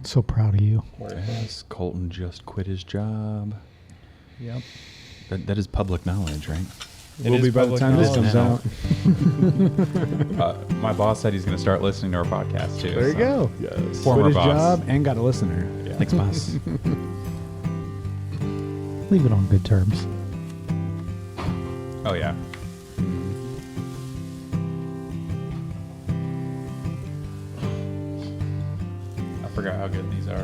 So proud of you. Yes, Colton just quit his job. Yep. That is public knowledge, right? It Will is be by the time this public comes knowledge. out. My boss said he's going to start listening to our podcast too. There you so. go. Yes. Former Quit his boss. job and got a listener. Yeah. Thanks, boss. Leave it on good terms. Oh yeah. I forgot how good these are.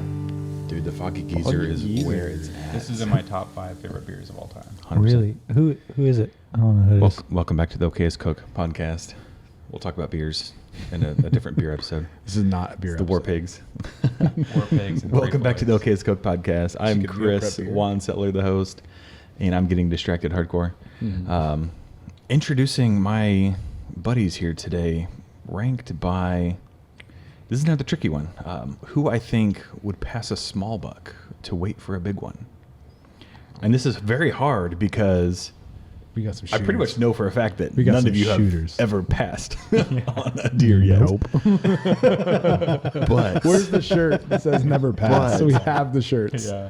Dude, the Foggy Geezer is Geezer. where it's at. This is in my top 5 favorite beers of all time. 100%. Really? Who is it? I don't know who it is. Welcome back to the Okayest Cook Podcast. We'll talk about beers in a different beer episode. This is not a beer. It's the War Pigs. War Pigs and Welcome Great back to the Boys. Okayest Cook Podcast. I'm Should get meal Chris prep beer. Whonsetler, the host, and I'm getting distracted hardcore. Mhm. Introducing my buddies here today, ranked by, this is another tricky one, who I think would pass a small buck to wait for a big one. And this is very hard because We got some I shooters. pretty much know for a fact that We got none some of you shooters. have ever passed on a deer yet. Nope. But Where's the shirt that says never pass? So we have the shirts. Yeah.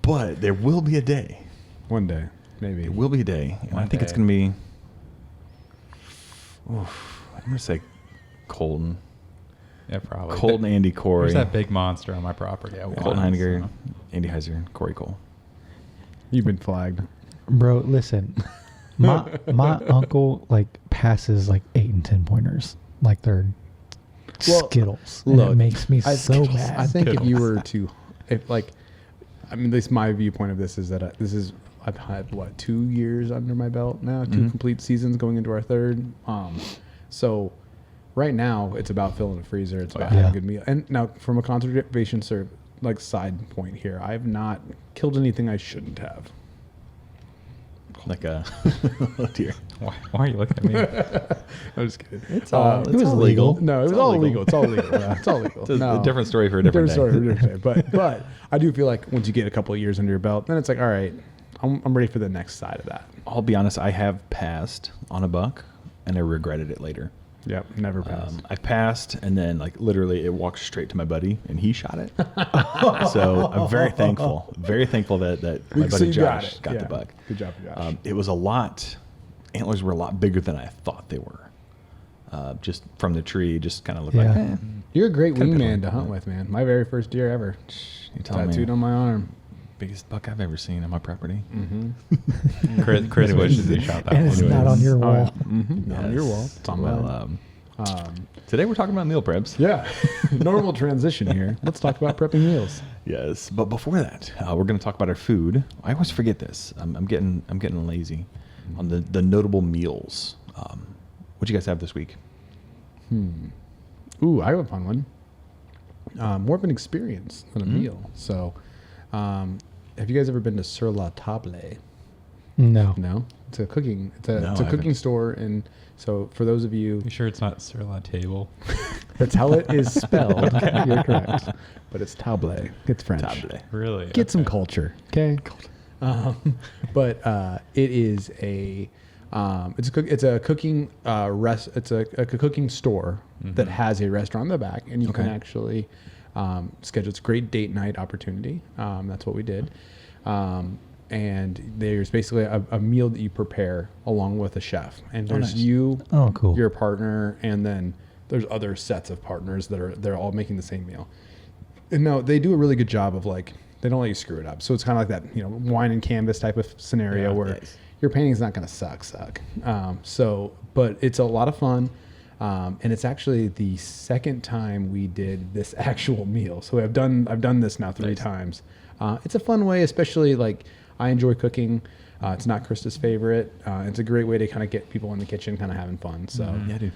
but there will be a day. One day, maybe. There will be a day, and I One think it's day. going to be. Oof, I'm going to say Colton. Yeah, probably. Colton, Andy, Corey. There's that big monster on my property. Colton Heiniger, Andy Heiser, Corey Cole. You've been flagged. Bro, listen. My uncle like passes like 8 and 10 pointers like they're Well, Skittles. And it makes me so mad. I think if you Skittles. were to, if like, I mean, at least my viewpoint of this is that I've had what 2 years under my belt now, 2 complete seasons going into our 3rd. So right now it's about filling a freezer. It's about having a good meal. And now from a conservation side point here, I've not killed anything I shouldn't have. Like a oh dear. Why are you looking at me? I'm just kidding. It's all It it's was all legal. legal. No, it was all legal. It's all legal. Yeah, it's all legal. It's a different story for a different day. story for a different day. But I do feel like once you get a couple of years under your belt, then it's like, all right, I'm ready for the next side of that. I'll be honest, I have passed on a buck, and I regretted it later. Yep, never passed. I passed, and then like literally it walked straight to my buddy, and he shot it. So I'm very thankful that my So buddy you Josh got Yeah. the buck. Good job, Josh. It was a lot. Antlers were a lot bigger than I thought they were. Just from the tree, just kind of looked like. Yeah. You're a great Could've been wingman one. to hunt with, man. My very first deer ever. You tell me. Tattooed on my arm. Biggest buck I've ever seen on my property. Mm-hmm. Chris wishes he shot that And one. it's not on your wall. On your wall. It's on Well, mine. today we're talking about meal preps. Yeah. Normal transition here. Let's talk about prepping meals. Yes, but before that, we're going to talk about our food. I always forget this. I'm getting lazy on the notable meals. What you guys have this week? Ooh, I have a fun one. More of an experience than a meal. So, have you guys ever been to Sur La Table? No. No, it's a cooking. It's a No, I cooking haven't. store, and so for those of you, You sure it's not sur la table? that's how it is spelled. You're correct, but it's table. It's French. Table. Really? Get some Okay. culture, okay? But it is a it's a cooking it's a cooking store that has a restaurant in the back, and you can Okay. actually schedule. It's a great date night opportunity. That's what we did. And there's basically a meal that you prepare along with a chef, and there's nice. you, Oh, cool. your partner, and then there's other sets of partners they're all making the same meal. And no, they do a really good job of like, they don't let you screw it up. So it's kind of like that, wine and canvas type of scenario Yeah, where nice. your painting's not going to suck. But it's a lot of fun. And it's actually the second time we did this actual meal. So I've done this now 3 times. It's a fun way, especially like I enjoy cooking. It's not Krista's favorite. It's a great way to kind of get people in the kitchen kind of having fun. So Yeah, dude.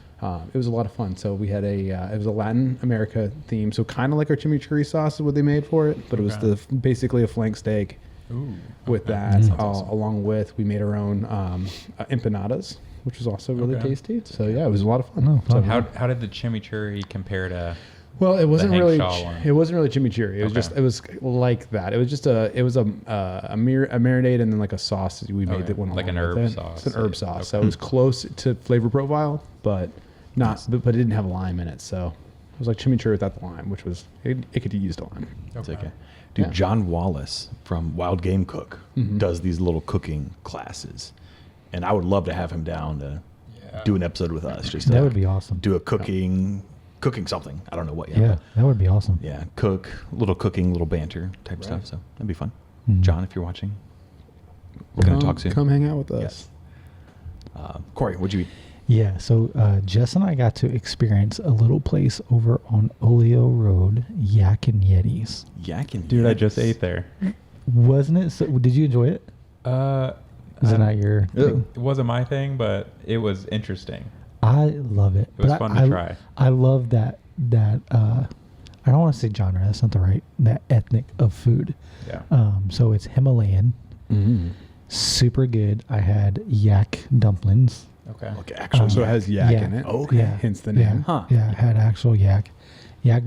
it was a lot of fun. So we had it was a Latin America theme. So kind of like our chimichurri sauce is what they made for it, but it was basically a flank steak Ooh. with okay. that, Sounds awesome. along with, we made our own empanadas, which was also really Okay. tasty. So yeah, it was a lot of fun. Oh, So, fun. How did the chimichurri compare to? well, it wasn't Hank really. Shaw one? It wasn't really chimichurri. It was Okay. just. It was like that. It was just a marinade and then like a sauce that we made Okay. that went Like along an with herb it. sauce. It's an herb Yeah. sauce. Okay. So it was close to flavor profile, but not. But it didn't have lime in it. So It was like chimichurri without the lime, which was it could use the lime. It's okay. Dude, Yeah. John Wallace from Wild Game Cook does these little cooking classes. And I would love to have him down to do an episode with us. Just to That would be awesome. do a cooking something. I don't know what yet. Yeah, but that would be awesome. yeah, little cooking, little banter type stuff. So that'd be fun. Mhm. John, if you're watching, we're going to talk soon. Come hang out with us. Yes. Corey, what'd you eat? Yeah, so Jess and I got to experience a little place over on Oleo Road, Yak and Yetis. Yak and Dude, I Yetis. just ate there. Wasn't it? So, did you enjoy it? Is it not your thing? It wasn't my thing, but it was interesting. I love it. It was But fun to try. I love that I don't want to say genre. That's not the right. That ethnic of food. Yeah. So it's Himalayan, Mm-hmm. super good. I had yak dumplings. Okay. Okay, actually, So it has yak yeah. in it. Okay. Yeah, Hence the yeah, name. Huh. Yeah, I had actual yak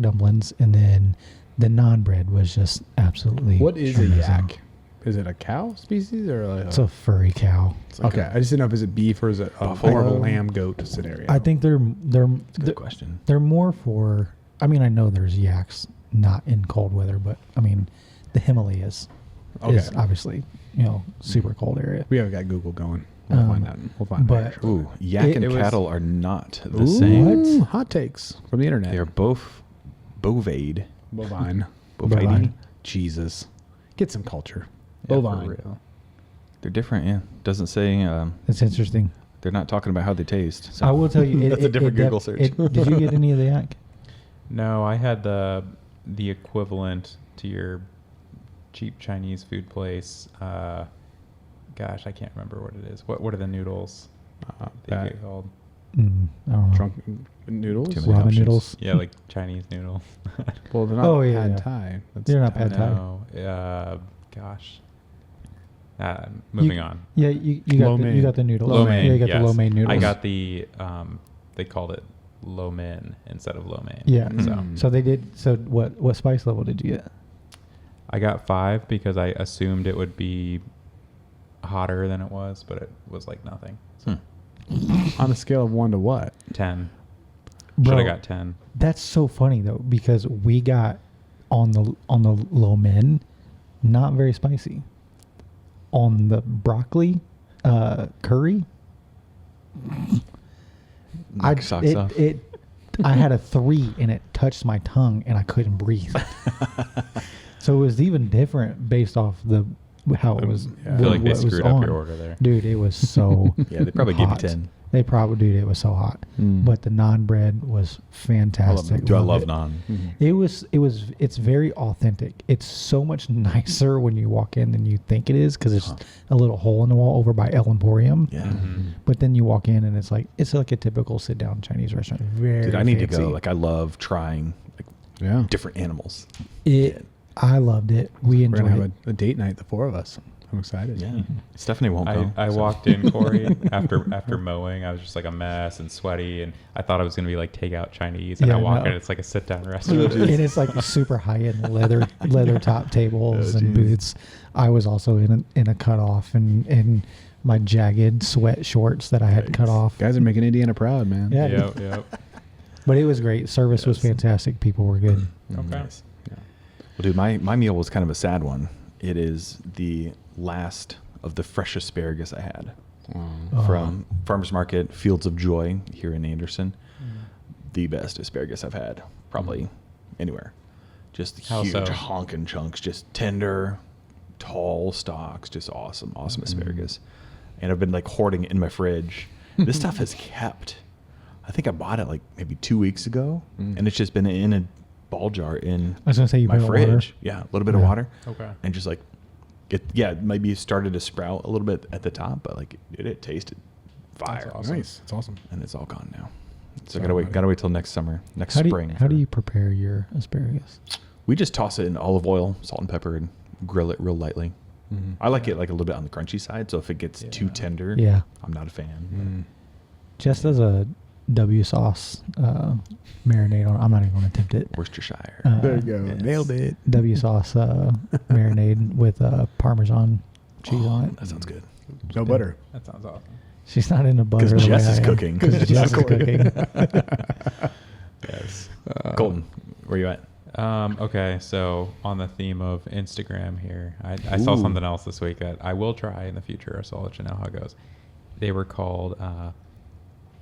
dumplings, and then the naan bread was just absolutely. What is a amazing. yak? Is it a cow species or like It's a furry cow. It's like okay, a- I just didn't know if it's a beef or is it Buffalo. more of a lamb goat scenario. I think they're That's a good question. they're more for. I mean, I know there's yaks not in cold weather, but I mean, the Himalayas is Okay. obviously super cold area. we haven't got Google going. We'll find out. We'll find but- out. Ooh, yak It- and it was- cattle are not the Ooh, same. hot takes from the internet. They are both bovade. bovine. Bovine. Jesus, get some culture. Yeah, for Bovine. real. They're different, yeah. Doesn't say It's interesting. they're not talking about how they taste. So. I will tell you, That's a different Google search. Did you get any of the yak? No, I had the equivalent to your cheap Chinese food place. Gosh, I can't remember what it is. What are the noodles? They That get called? I don't know. drunk noodles. Too many Ramen options. noodles. Yeah, like Chinese noodle. Well, they're not Oh, yeah, pad yeah. thai. That's They're not Thai. pad thai. No, gosh. Moving on. Yeah, you Lo got mein. the noodles. Lo Yeah, you got the lo mein noodles. I got the they called it lo mein instead of lo mein. Yeah. Mm. So they did. So what spice level did you get? I got 5 because I assumed it would be hotter than it was, but it was like nothing. So On a scale of 1 to what? 10. Bro, Should have got 10. That's so funny though, because we got on the lo mein, not very spicy. On the broccoli curry, Knock socks off. I had a 3 and it touched my tongue and I couldn't breathe. So it was even different based off how it was. Yeah. I feel like they what it was screwed up on. your order there. Dude, it was so Yeah, they probably gave you hot. 10. They probably, dude, it was so hot. Mm. But the naan bread was fantastic. Do I love it. naan? Mhm. It's very authentic. It's so much nicer when you walk in than you think it is, because it's a little hole in the wall over by El Emporium. Yeah. Mhm. But then you walk in and it's like a typical sit down Chinese restaurant. Very Dude, I need to fancy. go. Like, I love trying Yeah. different animals. I loved it. We We're enjoyed going to it. have a date night, the 4 of us. I'm excited. Yeah. Stephanie won't go. I so. walked in, Corey, after mowing. I was just like a mess and sweaty, and I thought I was going to be like takeout Chinese. And Yeah, I walk no. in, it's like a sit down restaurant. And it's like super high end leather top tables and booths. I was also in a cutoff and my jagged sweat shorts that I had to cut off. Guys are making Indiana proud, man. Yeah. Yep. But it was great. Service was fantastic. People were good. Okay. Nice. Well, dude, my meal was kind of a sad one. It is the last of the fresh asparagus I had Oh. from Farmers Market Fields of Joy here in Anderson. The best asparagus I've had probably anywhere. Just How huge so? honking chunks, just tender, tall stalks, just awesome asparagus. And I've been like hoarding it in my fridge. This stuff has kept. I think I bought it like maybe 2 weeks ago, and it's just been in a ball jar in I was gonna say you my put it in fridge. water. Yeah, a little bit of Yeah. water. Okay. And just like, it maybe started to sprout a little bit at the top, but like it tasted fire. That's awesome. Nice. It's awesome. And it's all gone now. So So gotta wait good. till next summer, next How spring. do you prepare your asparagus? We just toss it in olive oil, salt and pepper, and grill it real lightly. Mm-hmm. I like it like a little bit on the crunchy side. So if it gets too Yeah. tender, Yeah. I'm not a fan. Mm. Just as a W sauce marinade on. I'm not even going to attempt it. Worcestershire. There you go. Yes. Nailed it. W sauce marinade with Parmesan cheese on it. That sounds good. No butter. That sounds awesome. She's not into butter. Because the way Jess I is am. cooking. Because Jess is cooking. Yes. Colton, where you at? Okay, so on the theme of Instagram here, I saw Ooh. something else this week that I will try in the future, so I'll let you know how it goes. They were called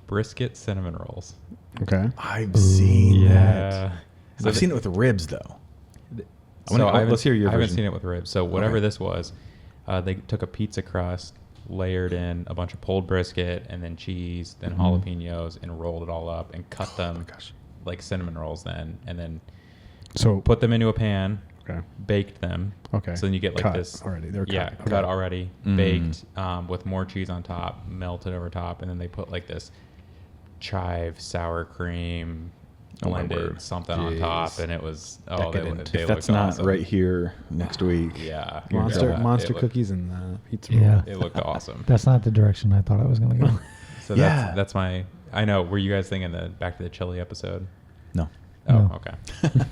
brisket cinnamon rolls. Okay. I've seen that. Yeah. I've seen it with ribs though. Let's hear your I haven't version. seen it with ribs. So whatever Okay. this was, they took a pizza crust, layered in a bunch of pulled brisket, and then cheese, then jalapenos, and rolled it all up and cut them like cinnamon rolls. Then and then So put them into a pan, okay. baked them. Okay. So then you get like Cut this already. They're cut. Yeah, Okay. cut already, Mm. baked with more cheese on top, melted over top, and then they put like this chive sour cream Oh, my blended word. something on top, Jeez. and it was Decadent. they If that's looked not awesome. right here next week. Yeah, Monster yeah, monster it looked- cookies and pizza. Yeah. roll. It looked awesome. That's not the direction I thought I was going to go. So Yeah. that's my. I know. Were you guys thinking the Back to the Chili episode? No. Oh, No. okay. Don't know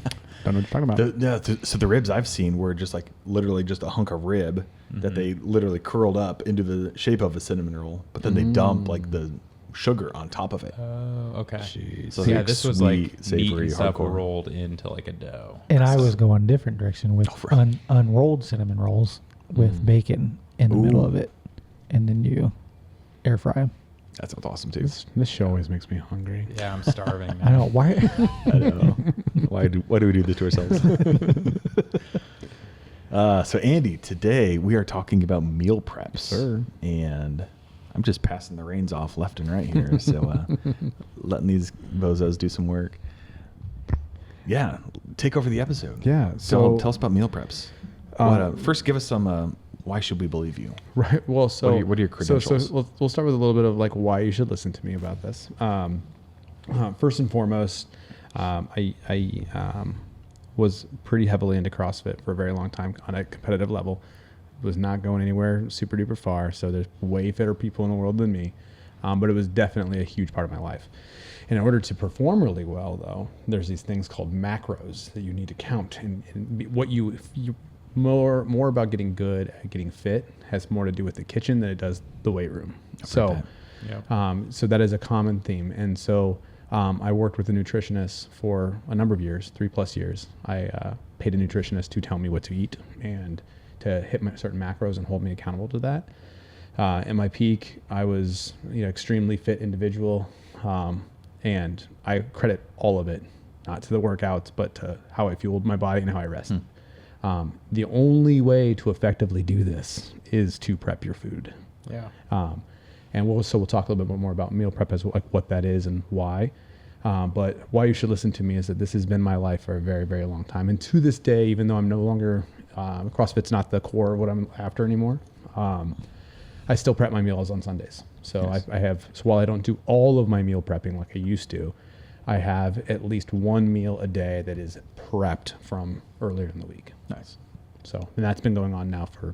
what you're talking about. So the ribs I've seen were just like literally just a hunk of rib that they literally curled up into the shape of a cinnamon roll, but then they dump like the sugar on top of it. Oh, okay. Jeez. So It's yeah, like this was sweet, like meat savory, and stuff hardcore. rolled into like a dough. And I was going different direction with right. unrolled cinnamon rolls with bacon in the middle Ooh. of it. And then you air fry 'em. That sounds awesome too. This show always makes me hungry. Yeah, I'm starving. I know. Why? I know. Why do we do this to ourselves? So Andy, today we are talking about meal preps, Sir. and I'm just passing the reins off left and right here, so letting these bozos do some work. Yeah, take over the episode. Yeah, so- tell us about meal preps. First, give us some. Why should we believe you? Right. Well, so What are your credentials? So we'll start with a little bit of like why you should listen to me about this. First and foremost, I was pretty heavily into CrossFit for a very long time on a competitive level. Was not going anywhere super duper far. So there's way fitter people in the world than me, but it was definitely a huge part of my life. In order to perform really well, though, there's these things called macros that you need to count, and what you more about getting good at getting fit has more to do with the kitchen than it does the weight room. So, so that is a common theme. And so I worked with a nutritionist for a number of years, 3+ years. I paid a nutritionist to tell me what to eat and to hit my certain macros and hold me accountable to that. At my peak, I was extremely fit individual, and I credit all of it, not to the workouts, but to how I fueled my body and how I rested. The only way to effectively do this is to prep your food. Yeah. And we'll talk a little bit more about meal prep as like what that is and why. But why you should listen to me is that this has been my life for a very, very long time. And to this day, even though I'm no longer, CrossFit's not the core of what I'm after anymore, I still prep my meals on Sundays. So Yes. so while I don't do all of my meal prepping like I used to, I have at least one meal a day that is prepped from earlier in the week. Nice. So, and that's been going on now for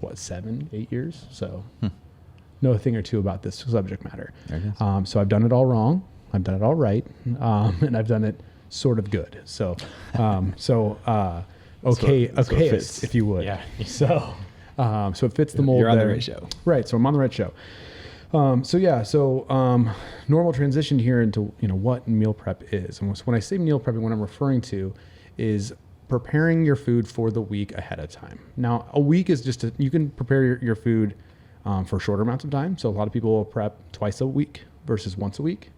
7-8 years. So know a thing or two about this subject matter. There it is. So I've done it all wrong. I've done it all right. And I've done it sort of good. So, okayest, fits. if you would. Yeah. So it fits the mold. You're on the there. right show. Right. So I'm on the right show. Normal transition here into what meal prep is. And when I say meal prepping, what I'm referring to is preparing your food for the week ahead of time. Now, a week is you can prepare your food for shorter amounts of time. So a lot of people will prep twice a week versus once a week.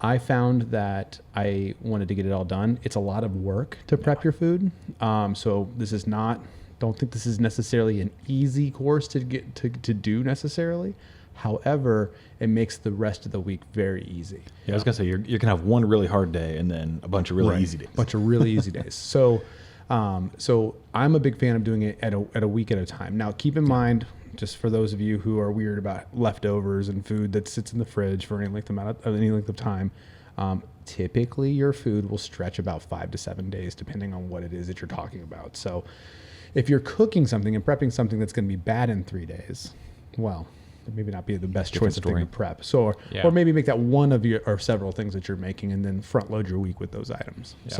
I found that I wanted to get it all done. It's a lot of work to prep your food. So this is don't think this is necessarily an easy course to get to do necessarily. However, it makes the rest of the week very easy. Yeah, I was gonna say you're gonna have one really hard day and then a bunch of really easy days. Bunch of really easy days. So I'm a big fan of doing it at a week at a time. Now, keep in mind, just for those of you who are weird about leftovers and food that sits in the fridge for any length of time, typically your food will stretch about 5 to 7 days, depending on what it is that you're talking about. So if you're cooking something and prepping something that's going to be bad in 3 days, well, it maybe not be the best choice of thing to prep. So, or maybe make that one of your or several things that you're making, and then front load your week with those items. Yeah.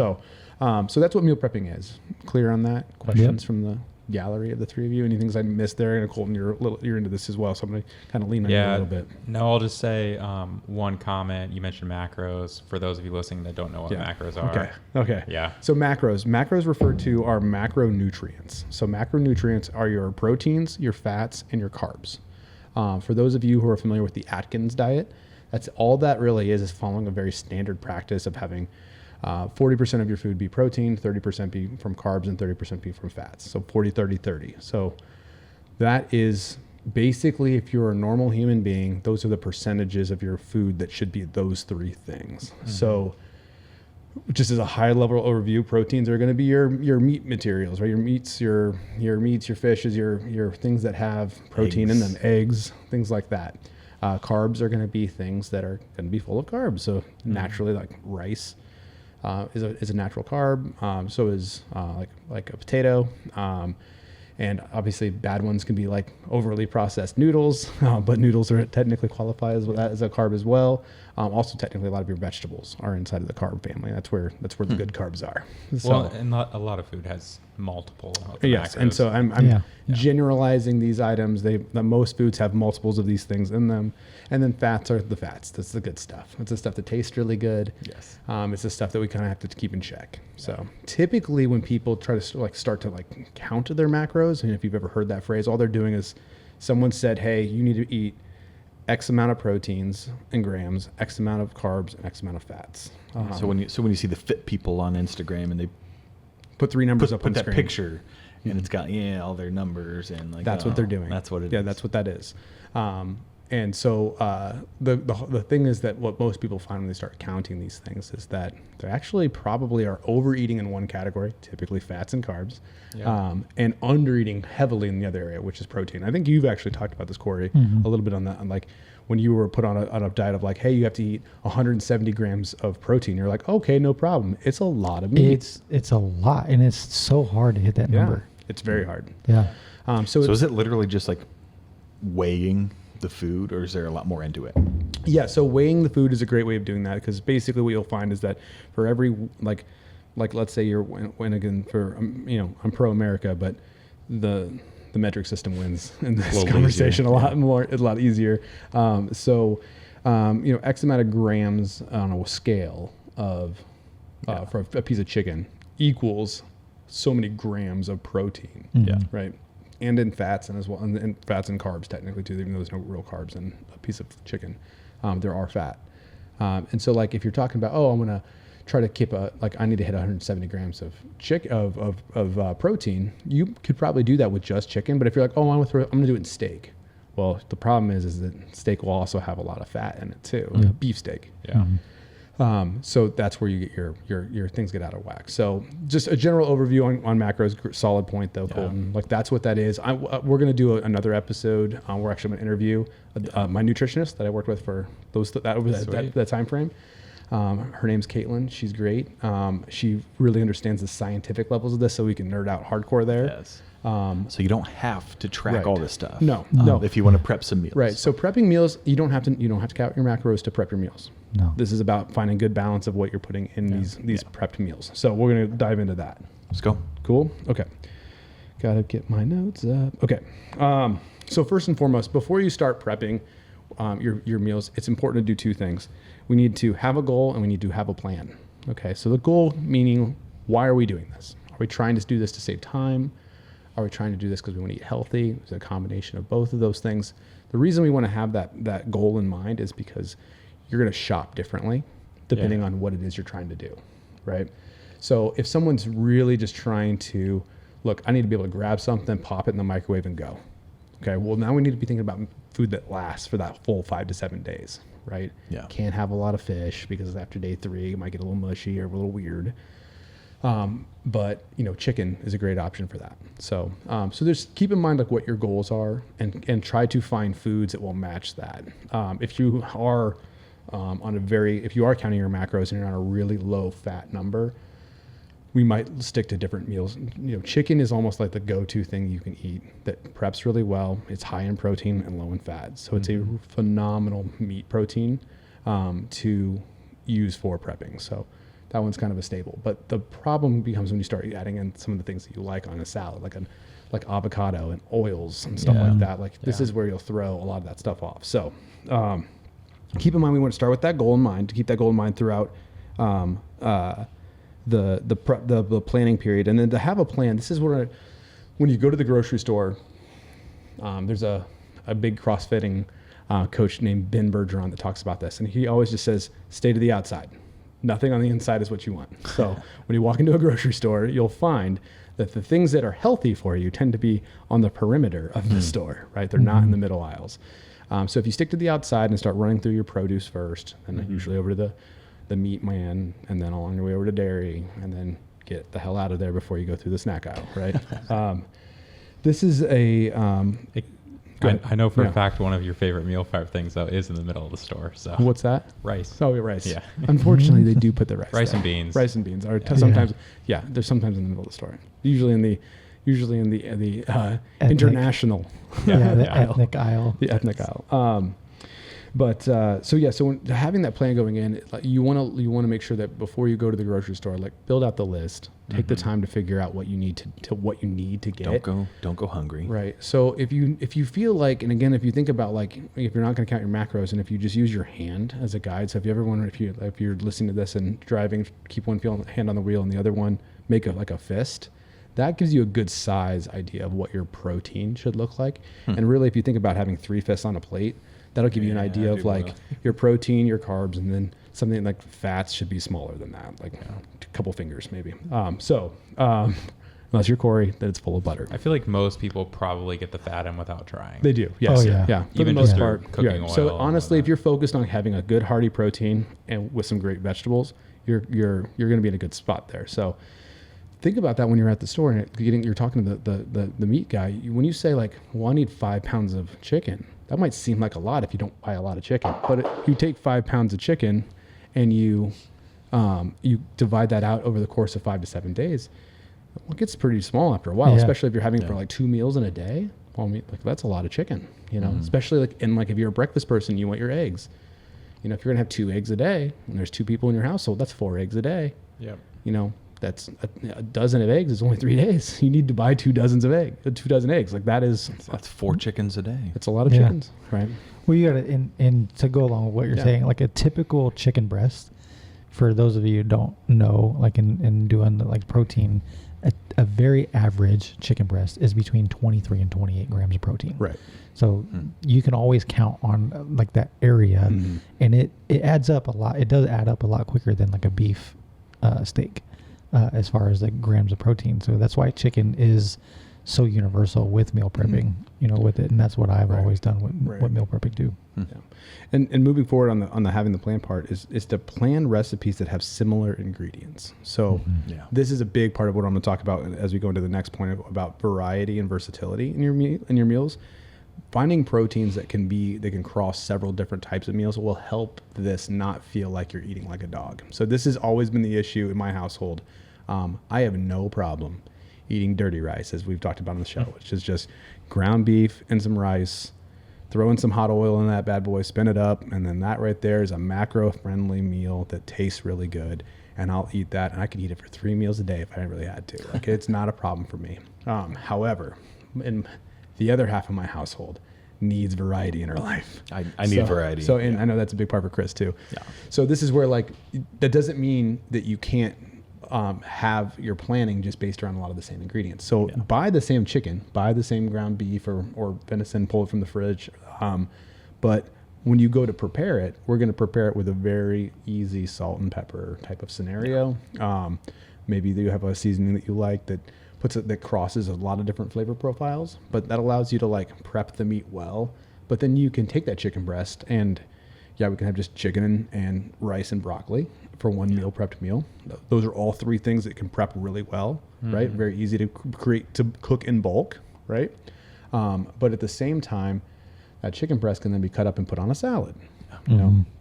So that's what meal prepping is. Clear on that? Questions from the gallery of the three of you? Any things I missed there? And Colton, you're into this as well, so I'm going to kind of lean on you a little bit. No, I'll just say one comment. You mentioned macros. For those of you listening that don't know what macros are. Okay. Yeah. So macros referred to are macronutrients. So macronutrients are your proteins, your fats, and your carbs. For those of you who are familiar with the Atkins diet, that's all that really is following a very standard practice of having 40% of your food be protein, 30% be from carbs, and 30% be from fats. So 40, 30, 30. So that is basically, if you're a normal human being, those are the percentages of your food that should be those three things. Mm-hmm. So just as a high level overview, proteins are going to be your meat materials, right? Your meats, your fishes, your things that have protein in them, eggs, things like that. Carbs are going to be things that are going to be full of carbs. So naturally, like rice is a natural carb. So is like a potato. And obviously bad ones can be like overly processed noodles, but noodles are technically qualify as a carb as well. Also, technically, a lot of your vegetables are inside of the carb family. That's where the good carbs are. So, well, and a lot of food has multiple yes, macros. and so I'm generalizing these items. Most foods have multiples of these things in them, and then fats are the fats. That's the good stuff. It's the stuff that tastes really good. Yes, it's the stuff that we kind of have to keep in check. So typically, when people try to start to count their macros, and if you've ever heard that phrase, all they're doing is someone said, "Hey, you need to eat X amount of proteins in grams, X amount of carbs, and X amount of fats." So when you see the fit people on Instagram and they put three numbers up on that screen. picture, and it's got all their numbers and that's what they're doing. That's what it is. Yeah, that's what that is. And so the thing is that what most people find when they start counting these things is that they actually probably are overeating in one category, typically fats and carbs, and undereating heavily in the other area, which is protein. I think you've actually talked about this, Corey, a little bit on that. On when you were put on a diet of hey, you have to eat 170 grams of protein. You're like, okay, no problem. It's a lot of meat. It's a lot, and it's so hard to hit that number. It's very hard. Yeah. So is it literally just weighing the food, or is there a lot more into it? Yeah, so weighing the food is a great way of doing that, because basically what you'll find is that for every like let's say you're again for I'm pro America, but the metric system wins in this conversation a lot easier. X amount of grams on a scale of for a piece of chicken equals so many grams of protein. Right. And in fats and as well, and fats and carbs technically too, even though there's no real carbs in a piece of chicken, there are fat. And so if you're talking about, I'm going to try to keep I need to hit 170 grams of protein, you could probably do that with just chicken. But if you're I'm going to do it in steak. Well, the problem is that steak will also have a lot of fat in it too, beef steak. Yeah. Mm-hmm. So that's where you get your things get out of whack. So just a general overview on macros. Solid point though, Colton. That's what that is. We're going to do another episode. We're actually going to interview my nutritionist that I worked with for that time frame. Her name's Caitlin. She's great. She really understands the scientific levels of this, so we can nerd out hardcore there. Yes. So you don't have to track all this stuff. No. If you want to prep some meals. Right. So prepping meals, you don't have to count your macros to prep your meals. No. This is about finding good balance of what you're putting in these prepped meals. So we're going to dive into that. Let's go. Cool. Okay. Got to get my notes up. Okay. So first and foremost, before you start prepping your meals, it's important to do two things. We need to have a goal and we need to have a plan. Okay. So the goal meaning, why are we doing this? Are we trying to do this to save time? Are we trying to do this because we want to eat healthy? It's a combination of both of those things. The reason we want to have that goal in mind is because you're going to shop differently depending on what it is you're trying to do, right? So if someone's really just trying to, look, I need to be able to grab something, pop it in the microwave and go. Okay, well now we need to be thinking about food that lasts for that full 5 to 7 days, right? Yeah. Can't have a lot of fish because after day 3 it might get a little mushy or a little weird. But chicken is a great option for that. So just keep in mind what your goals are and try to find foods that will match that. If you are if you are counting your macros and you're on a really low fat number, we might stick to different meals. Chicken is almost like the go-to thing you can eat that preps really well. It's high in protein and low in fat. So it's a phenomenal meat protein to use for prepping. So that one's kind of a staple. But the problem becomes when you start adding in some of the things that you like on a salad, like avocado and oils and stuff Yeah. like that. Like this is where you'll throw a lot of that stuff off. So keep in mind, we want to start with that goal in mind, to keep that goal in mind throughout the planning period. And then to have a plan, this is where when you go to the grocery store, there's a big CrossFitting coach named Ben Bergeron that talks about this. And he always just says, stay to the outside. Nothing on the inside is what you want. So when you walk into a grocery store, you'll find that the things that are healthy for you tend to be on the perimeter of the store, right? They're not in the middle aisles. So if you stick to the outside and start running through your produce first, and usually over to the meat man, and then along your way over to dairy, and then get the hell out of there before you go through the snack aisle, right? This is a... I know for a fact one of your favorite meal prep things though is in the middle of the store. So What's that? rice. Oh, yeah, rice. Yeah. Unfortunately, they do put the rice. Rice there. and beans. Rice and beans are sometimes. Yeah, they're sometimes in the middle of the store. Usually in the international. Yeah, the aisle. ethnic aisle. The ethnic aisle. So when having that plan going in, like, you want to make sure that before you go to the grocery store, like build out the list, take the time to figure out what you need to get. Don't go hungry. Right. So if you feel like, and again, if you think about like, if you're not going to count your macros, and if you just use your hand as a guide. So if you ever wonder if you're listening to this and driving, keep one hand on the wheel and the other one make a fist. That gives you a good size idea of what your protein should look like. And really, if you think about having 3 fists on a plate, that'll give you an idea of like your protein, your carbs, and then something like fats should be smaller than that, like a couple fingers maybe. Unless you're Corey, then it's full of butter. I feel like most people probably get the fat in without trying. They do. Yes. Oh, yeah. Yeah. For Even the most just part. through cooking oil So and honestly, if whatnot. you're focused on having a good hearty protein and with some great vegetables, you're going to be in a good spot there. So think about that when you're at the store and you're talking to the meat guy. When you say like, well, I need 5 pounds of chicken, that might seem like a lot if you don't buy a lot of chicken. But you take 5 pounds of chicken and you divide that out over the course of 5 to 7 days. Well, it gets pretty small after a while, especially if you're having it for like 2 meals in a day. Well, I mean, like that's a lot of chicken, especially like if you're a breakfast person, you want your eggs. If you're going to have 2 eggs a day and there's 2 people in your household, that's 4 eggs a day. Yep. That's a dozen of eggs is only 3 days. You need to buy 2 dozen eggs. Like that's 4 chickens a day. It's a lot of chickens, right? Well, you got to, and to go along with what you're saying, like a typical chicken breast, for those of you who don't know, like in doing the like protein, a very average chicken breast is between 23 and 28 grams of protein. Right. So you can always count on like that area, and it adds up a lot. It does add up a lot quicker than like a beef steak as far as like grams of protein. So that's why chicken is so universal with meal prepping, with it. And that's what I've always done with what meal prepping do. Yeah. And moving forward on the having the plan part is to plan recipes that have similar ingredients. So this is a big part of what I'm going to talk about as we go into the next point about variety and versatility in your meals. Finding proteins that can cross several different types of meals will help this not feel like you're eating like a dog. So this has always been the issue in my household. I have no problem eating dirty rice, as we've talked about on the show, which is just ground beef and some rice, throw in some hot oil in that bad boy, spin it up, and then that right there is a macro-friendly meal that tastes really good. And I'll eat that, and I could eat it for 3 meals a day if I really had to. Like, it's not a problem for me. However, in the other half of my household needs variety in her life. I need variety. So, and I know that's a big part for Chris too. Yeah. So this is where that doesn't mean that you can't have your planning just based around a lot of the same ingredients. So buy the same chicken, buy the same ground beef or venison, pull it from the fridge. But when you go to prepare it, we're going to prepare it with a very easy salt and pepper type of scenario. Maybe you have a seasoning that you like that crosses a lot of different flavor profiles, but that allows you to like prep the meat well. But then you can take that chicken breast and we can have just chicken and rice and broccoli for one meal prepped meal. Those are all 3 things that can prep really well, right? Very easy to cook in bulk, right? But at the same time, that chicken breast can then be cut up and put on a salad.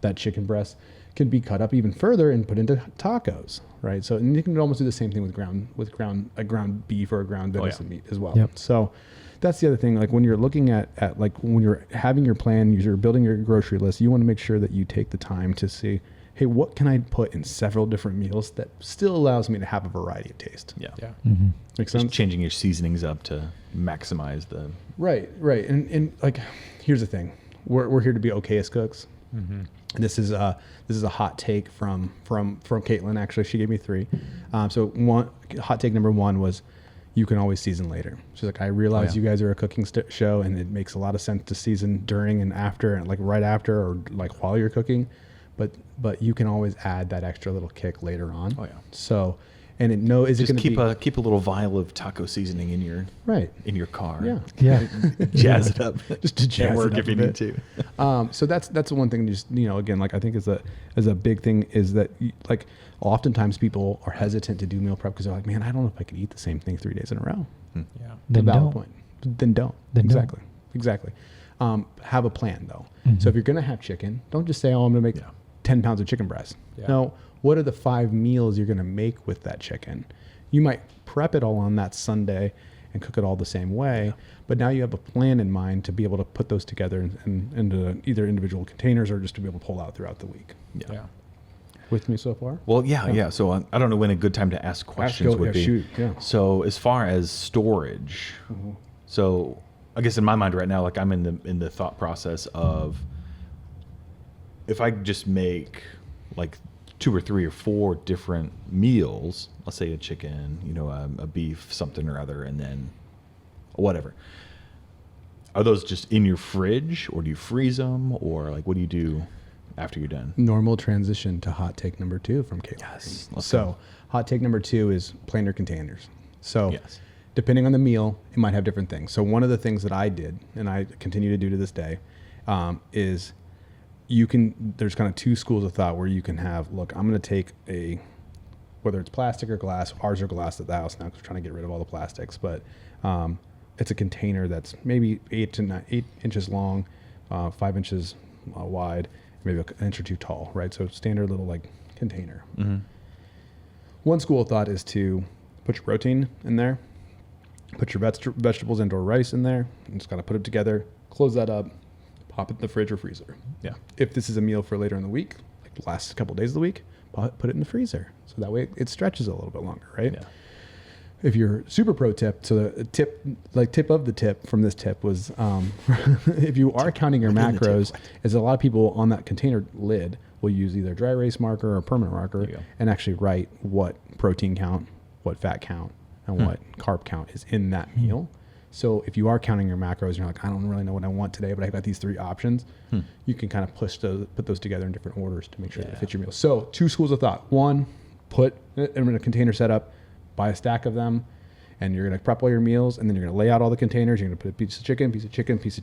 That chicken breast can be cut up even further and put into tacos, right? So and you can almost do the same thing with ground beef or a ground venison meat as well. Yep. So that's the other thing. Like when you're looking at like when you're having your plan, you're building your grocery list, you want to make sure that you take the time to see, hey, what can I put in several different meals that still allows me to have a variety of taste? Yeah. Yeah. Makes Just sense? changing your seasonings up to maximize the. Right. And like, here's the thing. We're here to be okayest cooks. And this is a hot take from Caitlin. Actually, she gave me 3. So one hot take number 1 was, you can always season later. She's like, I realize you guys are a cooking show, and it makes a lot of sense to season during and after, and like right after, or like while you're cooking, but you can always add that extra little kick later on. Oh, yeah. So, and is it Just going to keep a little vial of taco seasoning in your car. Yeah. Yeah. Jazz it up. Just to jazz work it up if you a need bit. to. So that's the one thing. Just again, like I think is a big thing is that like oftentimes people are hesitant to do meal prep because they're like, man, I don't know if I could eat the same thing 3 days in a row. Yeah. Then Valid don't. point. Then don't. Then exactly. Have a plan though. So if you're gonna have chicken, don't just say, oh, I'm gonna make 10 pounds of chicken breast. Yeah. No, what are the 5 meals you're gonna make with that chicken? You might prep it all on that Sunday and cook it all the same way, but now you have a plan in mind to be able to put those together into either individual containers or just to be able to pull out throughout the week. Yeah. With me so far? Well, yeah. So I don't know when a good time to ask questions would be. Shoot, yeah. So as far as storage, so I guess in my mind right now, like I'm in the thought process of if I just make like 2 or 3 or 4 different meals, let's say a chicken, a beef, something or other, and then whatever. Are those just in your fridge, or do you freeze them, or like what do you do after you're done? Normal transition to hot take number 2 from Caitlin. Yes, let's So go. hot take number 2 is Planar containers. So Yes. depending on the meal, it might have different things. So one of the things that I did, and I continue to do to this day, is there's kind of 2 schools of thought where you can have, look, I'm going to take whether it's plastic or glass, ours are glass at the house now because we're trying to get rid of all the plastics, but it's a container that's maybe 8 inches long, 5 inches wide, maybe an inch or 2 tall, right? So standard little like container. One school of thought is to put your protein in there, put your vegetables and or rice in there, and just kind of put it together, close that up, pop it in the fridge or freezer. Yeah. If this is a meal for later in the week, like the last couple of days of the week, put it in the freezer. So that way it stretches a little bit longer, right? Yeah. If you're super pro tip, so the tip of the tip from this tip was, if you are counting your Within the tip. macros, is a lot of people on that container lid will use either dry erase marker or permanent marker There you go. and actually write what protein count, what fat count, and what carb count is in that meal. So if you are counting your macros, and you're like, I don't really know what I want today, but I've got these 3 options. You can kind of put those together in different orders to make sure that it fits your meal. So 2 schools of thought. One, put it in a container setup, buy a stack of them, and you're going to prep all your meals, and then you're going to lay out all the containers. You're going to put a piece of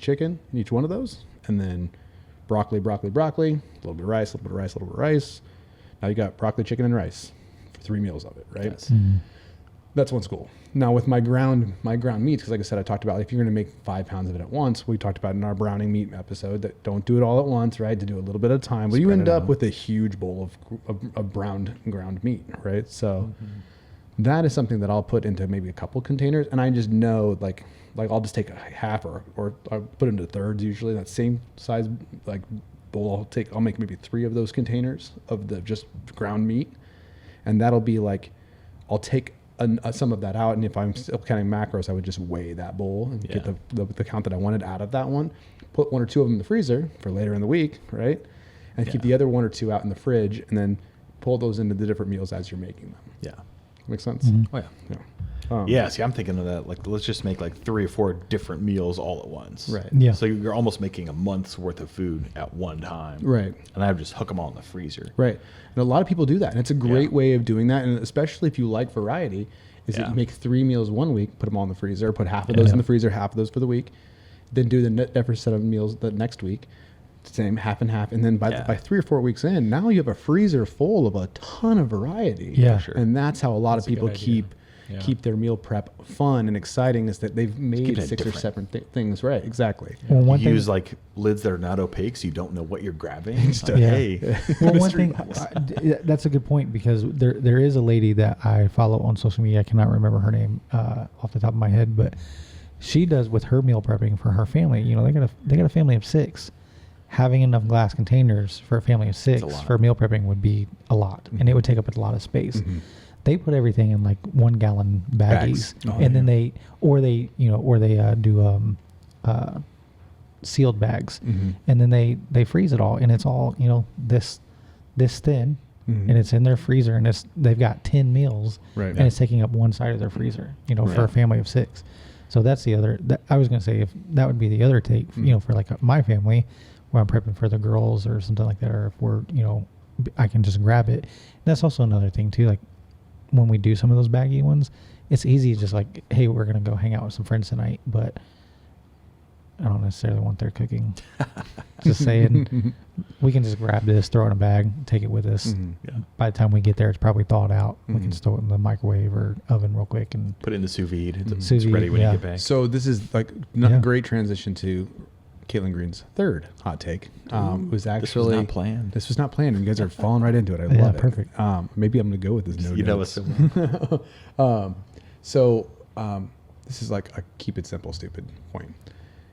chicken in each one of those, and then broccoli, a little bit of rice, a little bit of rice. Now you got broccoli, chicken, and rice for 3 meals of it, right? Yes. That's one school. Now with my ground meats, because like I said, I talked about if you're going to make 5 pounds of it at once, we talked about in our browning meat episode that don't do it all at once, right? To do a little bit at a time. But you Spread end it up out. with a huge bowl of browned ground meat, right? So that is something that I'll put into maybe a couple containers, and I just know like I'll just take a half or I'll put it into thirds usually. That same size like bowl I'll make maybe 3 of those containers of the just ground meat, and that'll be like I'll take some of that out, and if I'm still counting macros, I would just weigh that bowl and get the count that I wanted out of that one. Put 1 or 2 of them in the freezer for later in the week, right? And keep the other 1 or 2 out in the fridge, and then pull those into the different meals as you're making them. Yeah. Makes sense? Oh, yeah. Yeah. Yeah, see, I'm thinking of that. Like, let's just make like 3 or 4 different meals all at once. Right. Yeah. So you're almost making a month's worth of food at one time. Right. And I would just hook them all in the freezer. Right. And a lot of people do that. And it's a great way of doing that. And especially if you like variety, is that you make 3 meals one week, put them all in the freezer, put half of those in the freezer, half of those for the week, then do the different set of meals the next week, same half and half. And then by 3 or 4 weeks in, now you have a freezer full of a ton of variety. Yeah. For sure. And that's how a lot of a good people idea. keep their meal prep fun and exciting, is that they've made keep it 6 or different. 7 things. Right. Exactly. Well, one You thing, use like lids that are not opaque, so you don't know what you're grabbing. Like, Yeah. hey. well, one mystery thing, box. that's a good point, because there is a lady that I follow on social media. I cannot remember her name off the top of my head, but she does with her meal prepping for her family. You know, they got a family of 6, having enough glass containers for a family of 6 lot. for meal prepping would be a lot, and it would take up a lot of space. Mhm. They put everything in like 1 gallon baggies, Bags. Oh, and then yeah. they do sealed bags, Mhm. and then they freeze it all, and it's all this thin, Mhm. and it's in their freezer, and they've got 10 meals, Right. and it's taking up one side of their freezer, for Right. a family of 6. So that's the other. I was gonna say if that would be the other take, for like my family, where I'm prepping for the girls or something like that, or if we're I can just grab it. That's also another thing too. Like when we do some of those baggy ones, it's easy just like, hey, we're gonna go hang out with some friends tonight, but I don't necessarily want their cooking. Just saying, we can just grab this, throw it in a bag, take it with us. Mhm. Yeah. By the time we get there, it's probably thawed out. We can Mhm. just throw it in the microwave or oven real quick and Put it in the sous vide. It's, Sous it's ready vide, when yeah. you get back. So this is like not Yeah. a great transition to Caitlin Green's third hot take. It was this actually was not planned. This was not planned, and you guys are falling right into it. I Yeah, love it. perfect. Maybe I'm gonna go with this. No You know notes. us so This is like a keep it simple, stupid point.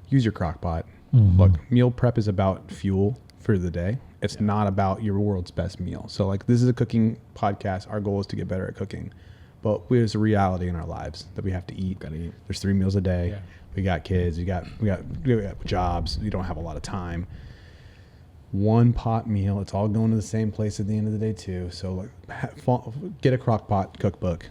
Use your crock pot. Mhm. Look, meal prep is about fuel for the day. It's not about your world's best meal. So like this is a cooking podcast. Our goal is to get better at cooking, but there's a reality in our lives that we have to eat. Gotta eat. There's 3 meals a day. Yeah. We got kids. We got jobs. We don't have a lot of time. One pot meal. It's all going to the same place at the end of the day too. So like, get a crock pot cookbook,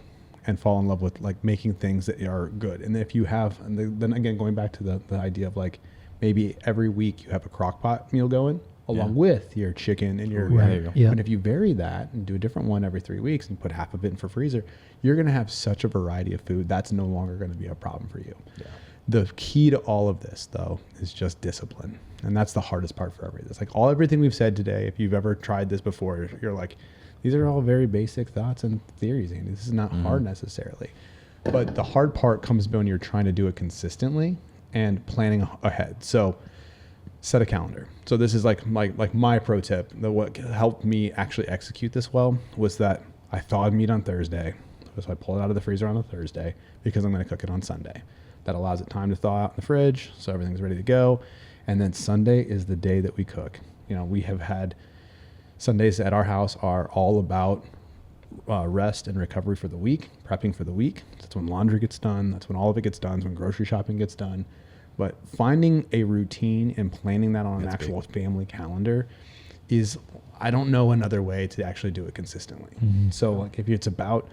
and fall in love with like making things that are good. And if you have, and then again going back to the idea of like maybe every week you have a crock pot meal going along Yeah. with your chicken and your. Ooh, there you go. Yeah. And if you vary that and do a different one every 3 weeks and put half of it in for freezer, you're going to have such a variety of food. That's no longer going to be a problem for you. Yeah. The key to all of this, though, is just discipline, and that's the hardest part for everything. It's like everything we've said today. If you've ever tried this before, you're like, these are all very basic thoughts and theories, Andy. This is not hard necessarily, but the hard part comes when you're trying to do it consistently and planning ahead. So, set a calendar. So this is like my pro tip. What helped me actually execute this well was that I thawed meat on Thursday, so I pull it out of the freezer on a Thursday because I'm going to cook it on Sunday. That allows it time to thaw out in the fridge, so everything's ready to go. And then Sunday is the day that we cook. We have had Sundays at our house are all about rest and recovery for the week, prepping for the week. That's when laundry gets done. That's when all of it gets done. That's when grocery shopping gets done. But finding a routine and planning that on an actual family calendar is, I don't know another way to actually do it consistently. So like if it's about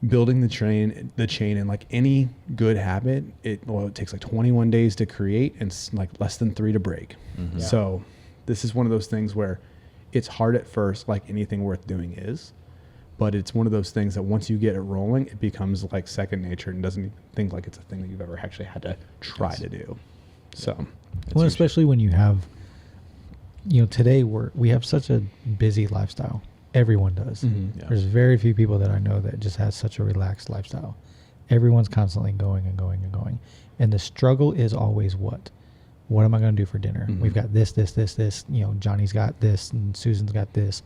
building the chain and like any good habit, it takes like 21 days to create and like less than 3 to break. Mm-hmm. So this is one of those things where it's hard at first, like anything worth doing is, but it's one of those things that once you get it rolling, it becomes like second nature and doesn't even think like it's a thing that you've ever actually had to try to do. So Well, especially when you have, today we have such a busy lifestyle. Everyone does. Mhm. Yeah. There's very few people that I know that just has such a relaxed lifestyle. Everyone's constantly going and going and going. And the struggle is always what? What am I going to do for dinner? Mhm. We've got this. Johnny's got this and Susan's got this.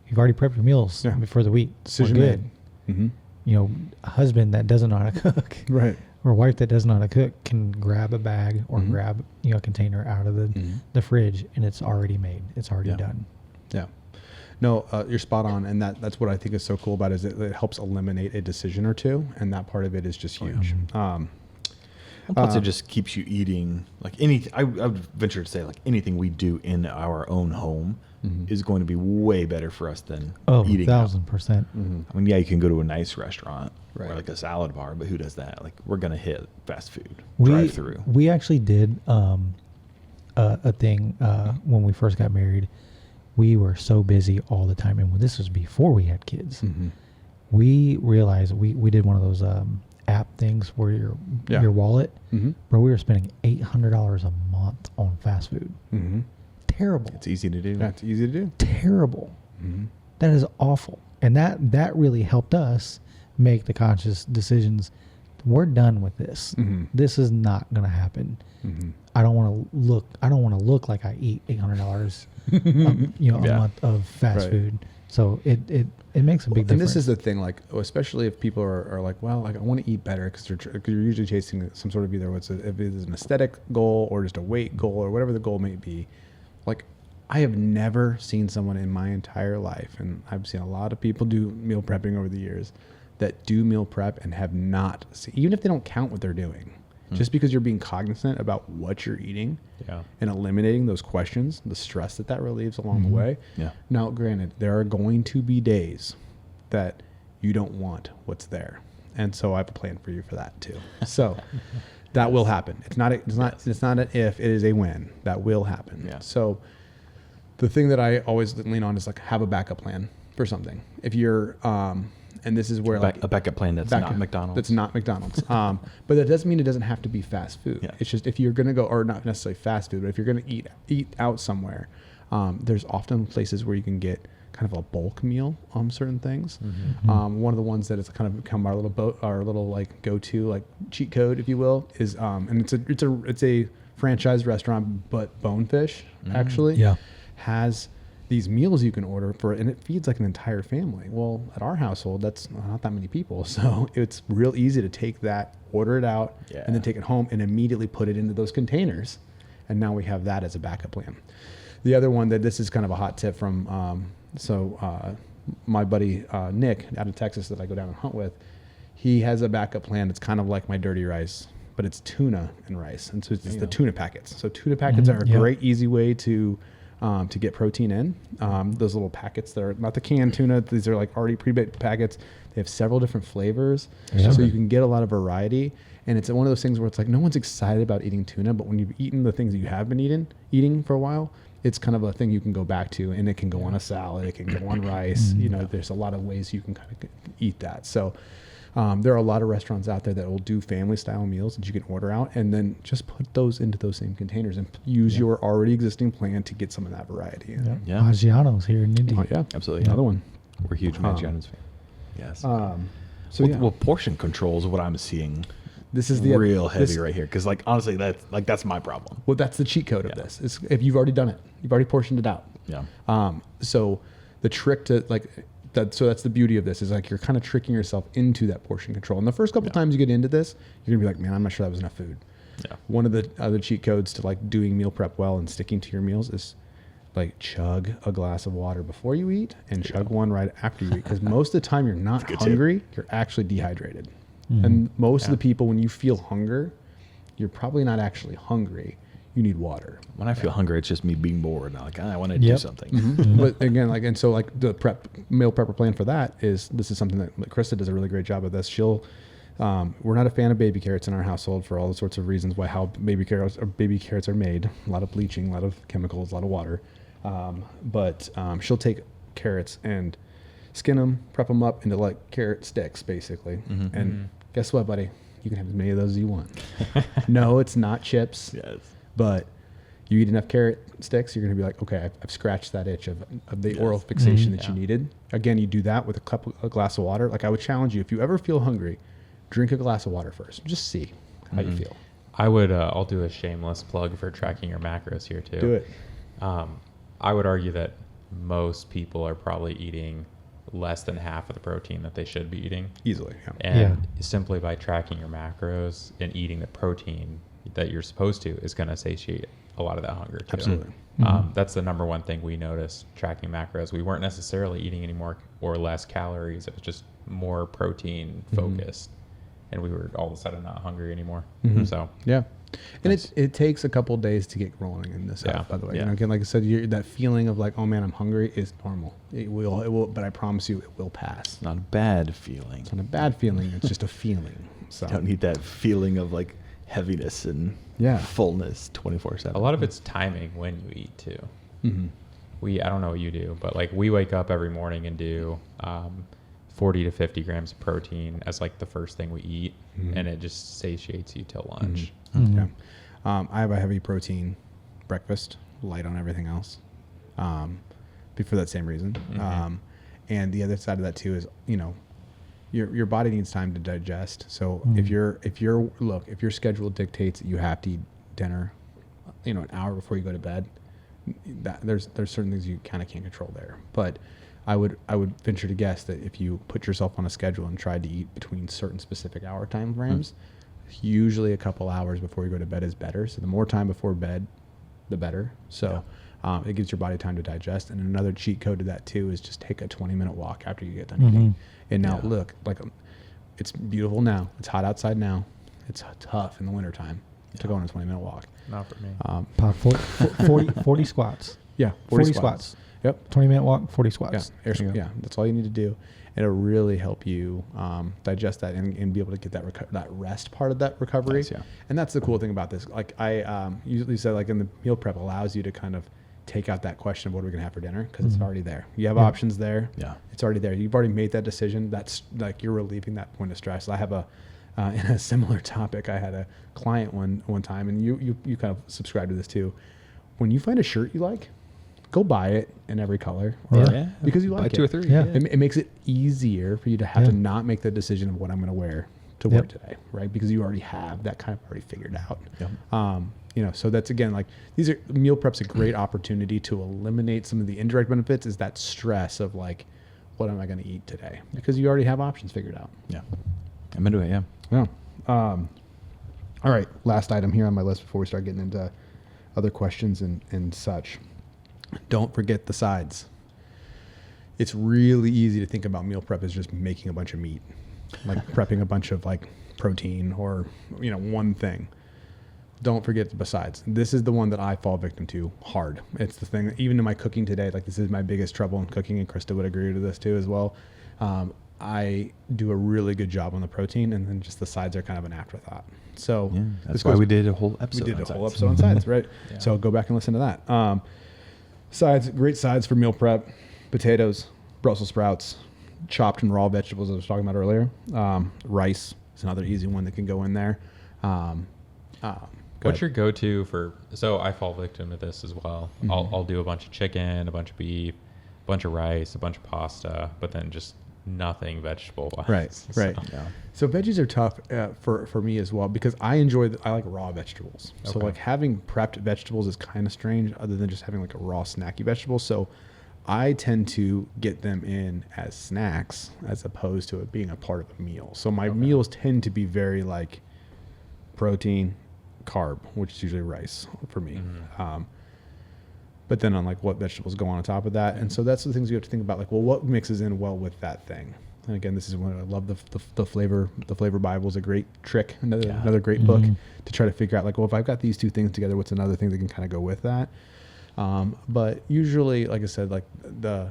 You've already prepped your meals Yeah. for the week. Decision We're good. made. Mm-hmm. A husband that doesn't know how to cook Right. or a wife that doesn't know how to cook can grab a bag or Mhm. grab a container out of the fridge, and it's already made. It's already Yeah. done. Yeah. No, you're spot on. And that's what I think is so cool about it, is it helps eliminate a decision or two. And that part of it is just huge. And plus, it just keeps you eating like anything. I would venture to say like anything we do in our own home is going to be way better for us than eating out. 1,000%. I mean, yeah, you can go to a nice restaurant Right. or like a salad bar, but who does that? Like, we're gonna hit fast food We drive through. We actually did a thing when we first got married. We were so busy all the time, and this was before we had kids. Mm-hmm. We realized we did one of those app things where your wallet, Mm-hmm. bro. We were spending $800 a month on fast food. Mm-hmm. Terrible. Terrible. It's easy to do. That's easy to do. Terrible. Mm-hmm. That is awful. And that really helped us make the conscious decisions. We're done with this. Mm-hmm. This is not going to happen. Mm-hmm. I don't want to look like I eat $800 a Yeah. month of fast Right. food. So it makes a big difference. And this is the thing, like, especially if people are like, well, like I want to eat better because you're usually chasing some sort of either if it is an aesthetic goal or just a weight goal or whatever the goal may be. Like, I have never seen someone in my entire life, and I've seen a lot of people do meal prepping over the years, that do meal prep and have not seen, even if they don't count what they're doing, just because you're being cognizant about what you're eating and eliminating those questions, the stress that relieves along the way. Yeah. Now, granted, there are going to be days that you don't want what's there. And so I have a plan for you for that too. So that will happen. It's not an if, it is a when. That will happen. Yeah. So the thing that I always lean on is like have a backup plan for something. If you're, and this is where a backup plan that's not McDonald's. That's not McDonald's. But that doesn't mean it doesn't have to be fast food. Yeah. It's just if you're going to go, or not necessarily fast food, but if you're going to eat out somewhere, there's often places where you can get kind of a bulk meal on certain things. One of the ones that has kind of become our little like go-to like cheat code, if you will, is and it's a franchise restaurant, but Bonefish actually has these meals you can order for, and it feeds like an entire family. Well, at our household, that's not that many people. So it's real easy to take that, order it out, and then take it home and immediately put it into those containers. And now we have that as a backup plan. The other one that this is kind of a hot tip from, my buddy, Nick out of Texas that I go down and hunt with, he has a backup plan. It's kind of like my dirty rice, but it's tuna and rice. And so it's the tuna packets. So tuna packets are a great, easy way to get protein in. Those little packets that are not the canned tuna. These are like already pre-baked packets. They have several different flavors. So you can get a lot of variety. And it's one of those things where it's like no one's excited about eating tuna, but when you've eaten the things that you have been eating for a while, it's kind of a thing you can go back to, and it can go on a salad. It can go on rice. There's a lot of ways you can kind of eat that. So there are a lot of restaurants out there that will do family style meals that you can order out and then just put those into those same containers and use your already existing plan to get some of that variety. Yeah. Maggiano's here in Indy. Oh, yeah. Absolutely. Another one. We're huge Maggiano's fans. Yes. Well, portion control is what I'm seeing. This is the real heavy right here, because like honestly, that's my problem. Well, that's the cheat code of this. Is if you've already done it, you've already portioned it out. Yeah. So the trick to like that. So that's the beauty of this is like you're kind of tricking yourself into that portion control. And the first couple times you get into this, you're gonna be like, man, I'm not sure that was enough food. Yeah. One of the other cheat codes to like doing meal prep well and sticking to your meals is like chug a glass of water before you eat and chug one right after you eat, because most of the time you're not hungry, you're actually dehydrated. And most of the people, when you feel hunger, you're probably not actually hungry. You need water. When I feel hungry, it's just me being bored. Like I want to do something. But again, like, and so like the meal prepper plan for that is, this is something that Krista does a really great job of this. We're not a fan of baby carrots in our household for all the sorts of reasons how baby carrots are made. A lot of bleaching, a lot of chemicals, a lot of water. But she'll take carrots and skin them, prep them up into like carrot sticks, basically. And guess what, buddy? You can have as many of those as you want. No, it's not chips. Yes. But you eat enough carrot sticks, you're going to be like, okay, I've scratched that itch of the oral fixation that you needed. Again, you do that with a glass of water. Like I would challenge you, if you ever feel hungry, drink a glass of water first. Just see how you feel. I would, I'll do a shameless plug for tracking your macros here too. Do it. I would argue that most people are probably eating less than half of the protein that they should be eating. Easily, yeah. And simply by tracking your macros and eating the protein that you're supposed to is going to satiate a lot of that hunger too. Absolutely. That's the number one thing we noticed tracking macros. We weren't necessarily eating any more or less calories. It was just more protein focused. And we were all of a sudden not hungry anymore. So yeah. And it takes a couple days to get rolling in this out, by the way. Again, like I said, that feeling of like, oh man, I'm hungry is normal. It will, but I promise you, it will pass. Not a bad feeling. It's not a bad feeling. It's just a feeling. So you don't need that feeling of like heaviness and fullness 24/7. A lot of it's timing when you eat too. I don't know what you do, but like we wake up every morning and do 40 to 50 grams of protein as like the first thing we eat, and it just satiates you till lunch. Yeah. I have a heavy protein breakfast, light on everything else, for that same reason. And the other side of that too is, your body needs time to digest. So if your schedule dictates that you have to eat dinner, an hour before you go to bed, there's certain things you kind of can't control there. But I would venture to guess that if you put yourself on a schedule and tried to eat between certain specific hour time frames, usually a couple hours before you go to bed is better. So the more time before bed, the better. So it gives your body time to digest. And another cheat code to that too is just take a 20-minute walk after you get done eating. And now look, like it's beautiful now. It's hot outside now. It's tough in the wintertime to go on a 20-minute walk. Not for me. About 40 squats. Yeah, 40 squats. Yep. 20-minute walk, 40 squats. Yeah, that's all you need to do. It'll really help you digest that and be able to get that rest part of that recovery. Nice, yeah. And that's the cool thing about this. Like I usually say, like in the meal prep allows you to kind of take out that question of what are we going to have for dinner, because it's already there. You have options there. Yeah, it's already there. You've already made that decision. That's like you're relieving that point of stress. I have in a similar topic, I had a client one time, and you kind of subscribe to this too. When you find a shirt you like, go buy it in every color, because you like buy it. 2 or 3. Yeah. It makes it easier for you to have to not make the decision of what I'm going to wear to work today, right? Because you already have that kind of already figured out. Yep. So that's, again, like meal prep's a great opportunity to eliminate some of the indirect benefits, is that stress of like, what am I going to eat today? Because you already have options figured out. Yeah. I'm into it. Yeah. Yeah. All right. Last item here on my list before we start getting into other questions and such. Don't forget the sides. It's really easy to think about meal prep as just making a bunch of meat, like prepping a bunch of like protein or, one thing. Don't forget the besides. This is the one that I fall victim to hard. It's the thing that even in my cooking today, like this is my biggest trouble in cooking, and Krista would agree to this too as well. I do a really good job on the protein, and then just the sides are kind of an afterthought. So that's why we did a whole episode. We did a whole episode on sides, right? Yeah. So go back and listen to that. Sides, great sides for meal prep: potatoes, Brussels sprouts, chopped and raw vegetables, I was talking about earlier. Rice is another easy one that can go in there. What's your go-to for? So I fall victim to this as well. I'll do a bunch of chicken, a bunch of beef, a bunch of rice, a bunch of pasta, but then just nothing vegetable-wise. Right. So veggies are tough for me as well, because I like raw vegetables. So like having prepped vegetables is kind of strange, other than just having like a raw snacky vegetable. So I tend to get them in as snacks as opposed to it being a part of a meal. So my meals tend to be very like protein, carb, which is usually rice for me. But then on like what vegetables go on top of that. And so that's the things you have to think about, like, well, what mixes in well with that thing? And again, this is when I love the flavor Bible is a great trick, another great book to try to figure out, like, well, if I've got these two things together, what's another thing that can kind of go with that? But usually, like I said, like the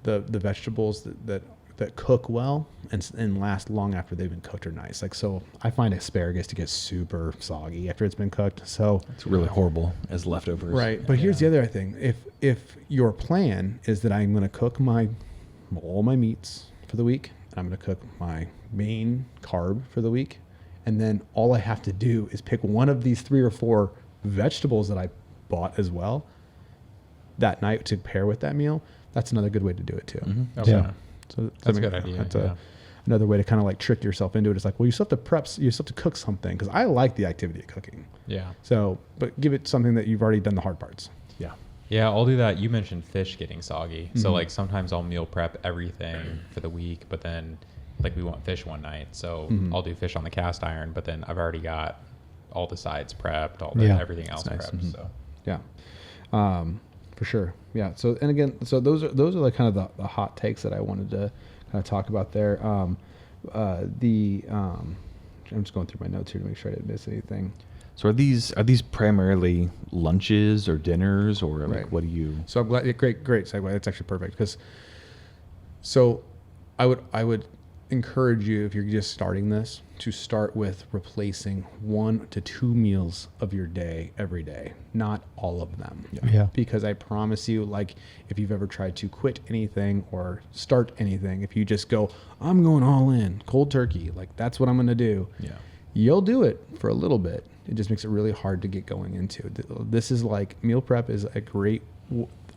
vegetables that cook well and last long after they've been cooked are nice. Like, so I find asparagus to get super soggy after it's been cooked. So it's really horrible as leftovers. Right. But here's the other thing. If your plan is that I'm going to cook all my meats for the week, and I'm going to cook my main carb for the week, and then all I have to do is pick one of these 3 or 4 vegetables that I bought as well that night to pair with that meal, that's another good way to do it too. So that's a good idea. That's another way to kind of like trick yourself into it. It's like, well, you still have to prep, you still have to cook something, because I like the activity of cooking. Yeah. So, but give it something that you've already done the hard parts. Yeah. Yeah, I'll do that. You mentioned fish getting soggy. So like sometimes I'll meal prep everything for the week, but then like we want fish one night. So I'll do fish on the cast iron, but then I've already got all the sides prepped, everything else prepped. So yeah. For sure. Yeah. So, and again, so those are like kind of the hot takes that I wanted to kind of talk about there. I'm just going through my notes here to make sure I didn't miss anything. So are these primarily lunches or dinners, or like what do you? So I'm glad. Great segue. That's actually perfect, because so I would encourage you, if you're just starting this, to start with replacing 1 to 2 meals of your day every day, not all of them. Yeah. Because I promise you, like, if you've ever tried to quit anything or start anything, if you just go, I'm going all in, cold turkey, like that's what I'm going to do. Yeah. You'll do it for a little bit. It just makes it really hard to get going into. This is like, meal prep is a great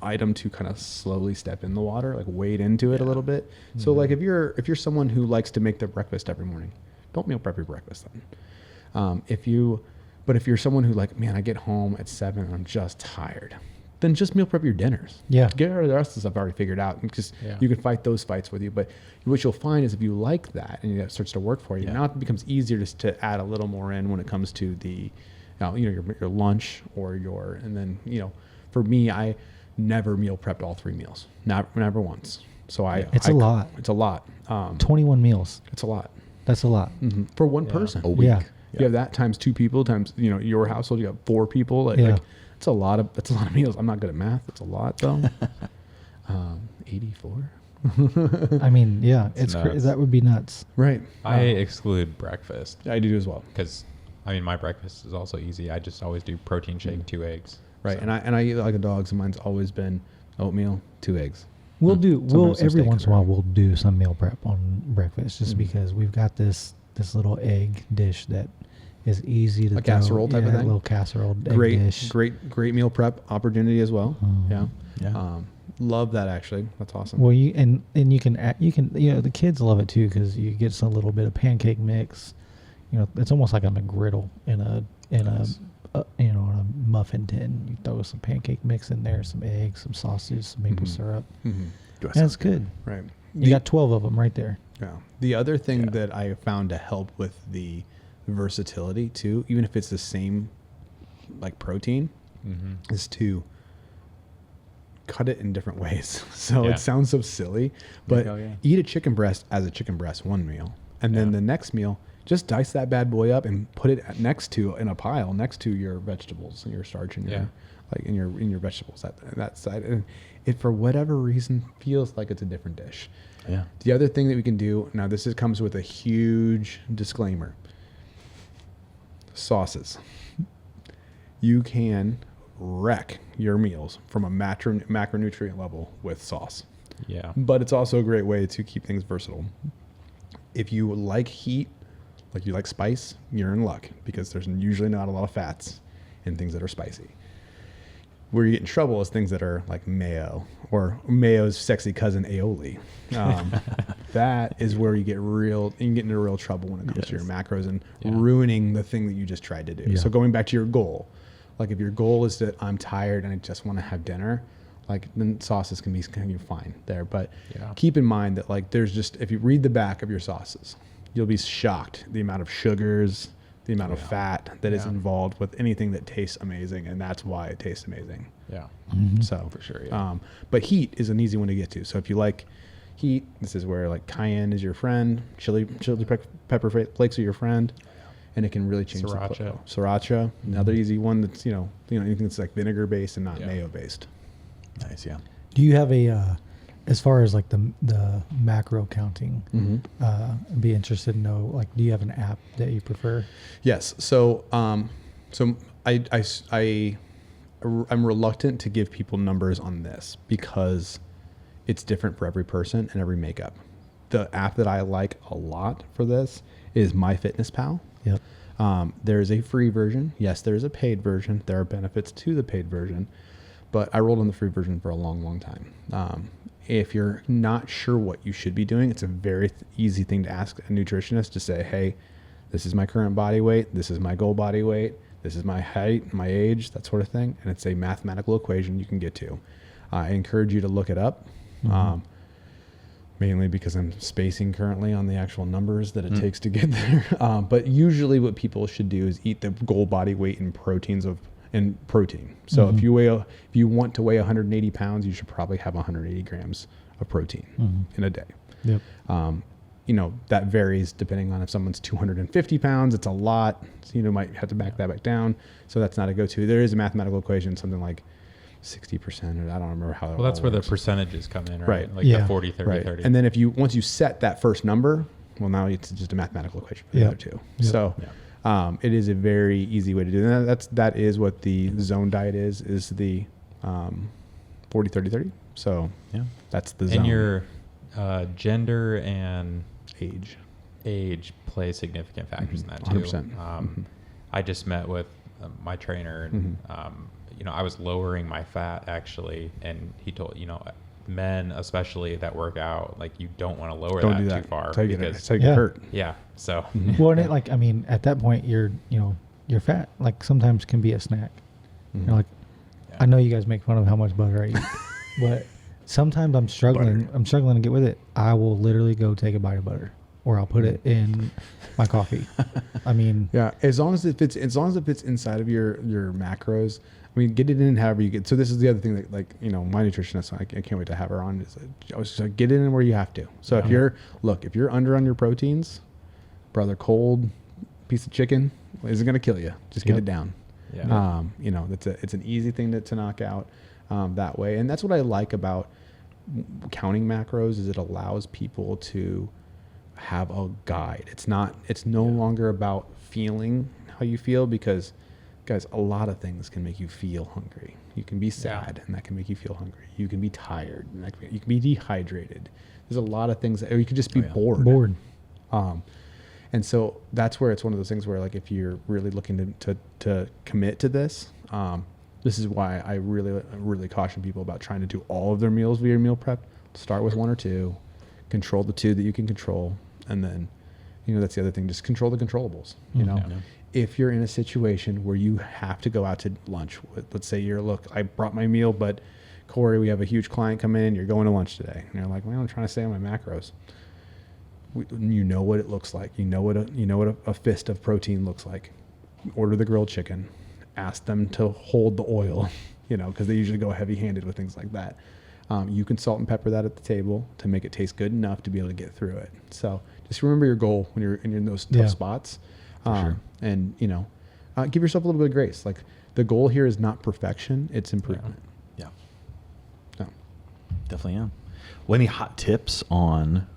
item to kind of slowly step in the water, like wade into it a little bit. So like if you're someone who likes to make their breakfast every morning, don't meal prep your breakfast then. But if you're someone who like, man, I get home at 7 and I'm just tired, then just meal prep your dinners. Yeah. Get rid of the rest of the stuff already figured out, because you can fight those fights with you. But what you'll find is if you like that and it starts to work for you, now it becomes easier just to add a little more in when it comes to the, your lunch or and then, for me, I never meal prepped all 3 meals. Never once. So It's a lot. It's a lot. 21 meals. It's a lot. That's a lot. Mm-hmm. For one person. A week. Yeah. You have that times 2 people times, your household, you have 4 people. Like, it's a lot of meals. I'm not good at math. It's a lot though. 84. I mean, yeah, it's that would be nuts. Right. I exclude breakfast. I do as well. Because, my breakfast is also easy. I just always do protein shake, 2 eggs. Right. So. And I eat like a dog, so mine's always been oatmeal, 2 eggs. We'll Sometimes every steak once in a while we'll do some meal prep on breakfast, just because we've got this little egg dish that is easy to A casserole type of thing? A little casserole egg Great, dish. great meal prep opportunity as well. Yeah. Love that actually. That's awesome. Well, you can the kids love it too, because you get a little bit of pancake mix. It's almost like a McGriddle in a muffin tin. You throw some pancake mix in there, some eggs, some sausage, some maple syrup. Mm-hmm. And it's good. Right. You got 12 of them right there. Yeah. The other thing that I found to help with the versatility too, even if it's the same like protein, is to cut it in different ways. So it sounds so silly, but eat a chicken breast as a chicken breast one meal, and then the next meal, just dice that bad boy up and put it in a pile next to your vegetables and your starch and your in your vegetables that side, and it for whatever reason feels like it's a different dish. Yeah. The other thing that we can do now, comes with a huge disclaimer. Sauces. You can wreck your meals from a macronutrient level with sauce. Yeah. But it's also a great way to keep things versatile. If you like heat, like you like spice, you're in luck, because there's usually not a lot of fats in things that are spicy. Where you get in trouble is things that are like mayo, or mayo's sexy cousin aioli. That is where you get into real trouble when it comes to your macros and ruining the thing that you just tried to do. So going back to your goal, like if your goal is that I'm tired and I just want to have dinner, like then sauces can be fine there. But keep in mind that like if you read the back of your sauces, you'll be shocked the amount of sugars, the amount of fat that is involved with anything that tastes amazing, and that's why it tastes amazing. Yeah. So for sure. Yeah. But heat is an easy one to get to. So if you like heat, this is where like cayenne is your friend, chili pepper flakes are your friend, and it can really change sriracha. Another easy one that's anything that's like vinegar based and not mayo based. Nice. Yeah. Do you have as far as like the macro counting, I'd be interested to know, like, do you have an app that you prefer? Yes. So I'm reluctant to give people numbers on this because it's different for every person and every makeup. The app that I like a lot for this is MyFitnessPal. Yep. There's a free version. Yes, there's a paid version. There are benefits to the paid version, but I rolled on the free version for a long, long time. If you're not sure what you should be doing, it's a very easy thing to ask a nutritionist to say, hey, this is my current body weight. This is my goal body weight. This is my height, my age, that sort of thing. And it's a mathematical equation you can get to. I encourage you to look it up, mainly because I'm spacing currently on the actual numbers that it takes to get there. But usually what people should do is eat the goal body weight in protein. So if you want to weigh 180 pounds, you should probably have 180 grams of protein in a day. Yep. That varies depending on if someone's 250 pounds, it's a lot. So you might have to back that back down. So that's not a go-to. There is a mathematical equation, something like 60%, or I don't remember how. Well, that's where the percentages come in, right? Right. Like the 40, 30, 30. And then once you set that first number, well, now it's just a mathematical equation for the other two. Yep. So it is a very easy way to do that. That is what the zone diet is the 40, 30, 30. So that's the zone. And your gender and age play significant factors in that too. 100%. I just met with my trainer, and I was lowering my fat actually, and he told men especially that work out, like, you don't want to lower that too far. That's how you get hurt. Yeah. So well, and at that point you're fat, like, sometimes can be a snack. You're like, I know you guys make fun of how much butter I eat, but sometimes I'm struggling. Butter. I'm struggling to get with it. I will literally go take a bite of butter, or I'll put it in my coffee. I mean, Yeah, as long as it fits inside of your macros. I mean, get it in however you get. So this is the other thing that, like, you know, my nutritionist, I can't wait to have her on. Is I was just like, get it in where you have to. So if you're under on your proteins, brother, cold piece of chicken isn't going to kill you. Just get it down. Yeah. You know, it's an easy thing to knock out that way. And that's what I like about counting macros is it allows people to have a guide. It's no longer about feeling how you feel, because guys, a lot of things can make you feel hungry. You can be sad and that can make you feel hungry. You can be tired and you can be dehydrated. There's a lot of things or you could just be bored. And so that's where it's one of those things where, like, if you're really looking to commit to this, this is why I really caution people about trying to do all of their meals via meal prep. Start with 1 or 2, control the 2 that you can control, and then, you know, that's the other thing. Just control the controllables. You know, if you're in a situation where you have to go out to lunch, let's say I brought my meal, but Corey, we have a huge client come in. You're going to lunch today, and you're like, well, I'm trying to stay on my macros. You know what it looks like. You know what a fist of protein looks like. Order the grilled chicken. Ask them to hold the oil, you know, because they usually go heavy-handed with things like that. You can salt and pepper that at the table to make it taste good enough to be able to get through it. So just remember your goal when you're in those tough spots, and, you know, give yourself a little bit of grace. Like, the goal here is not perfection; it's improvement. Yeah. So. Definitely am. Well, any hot tips on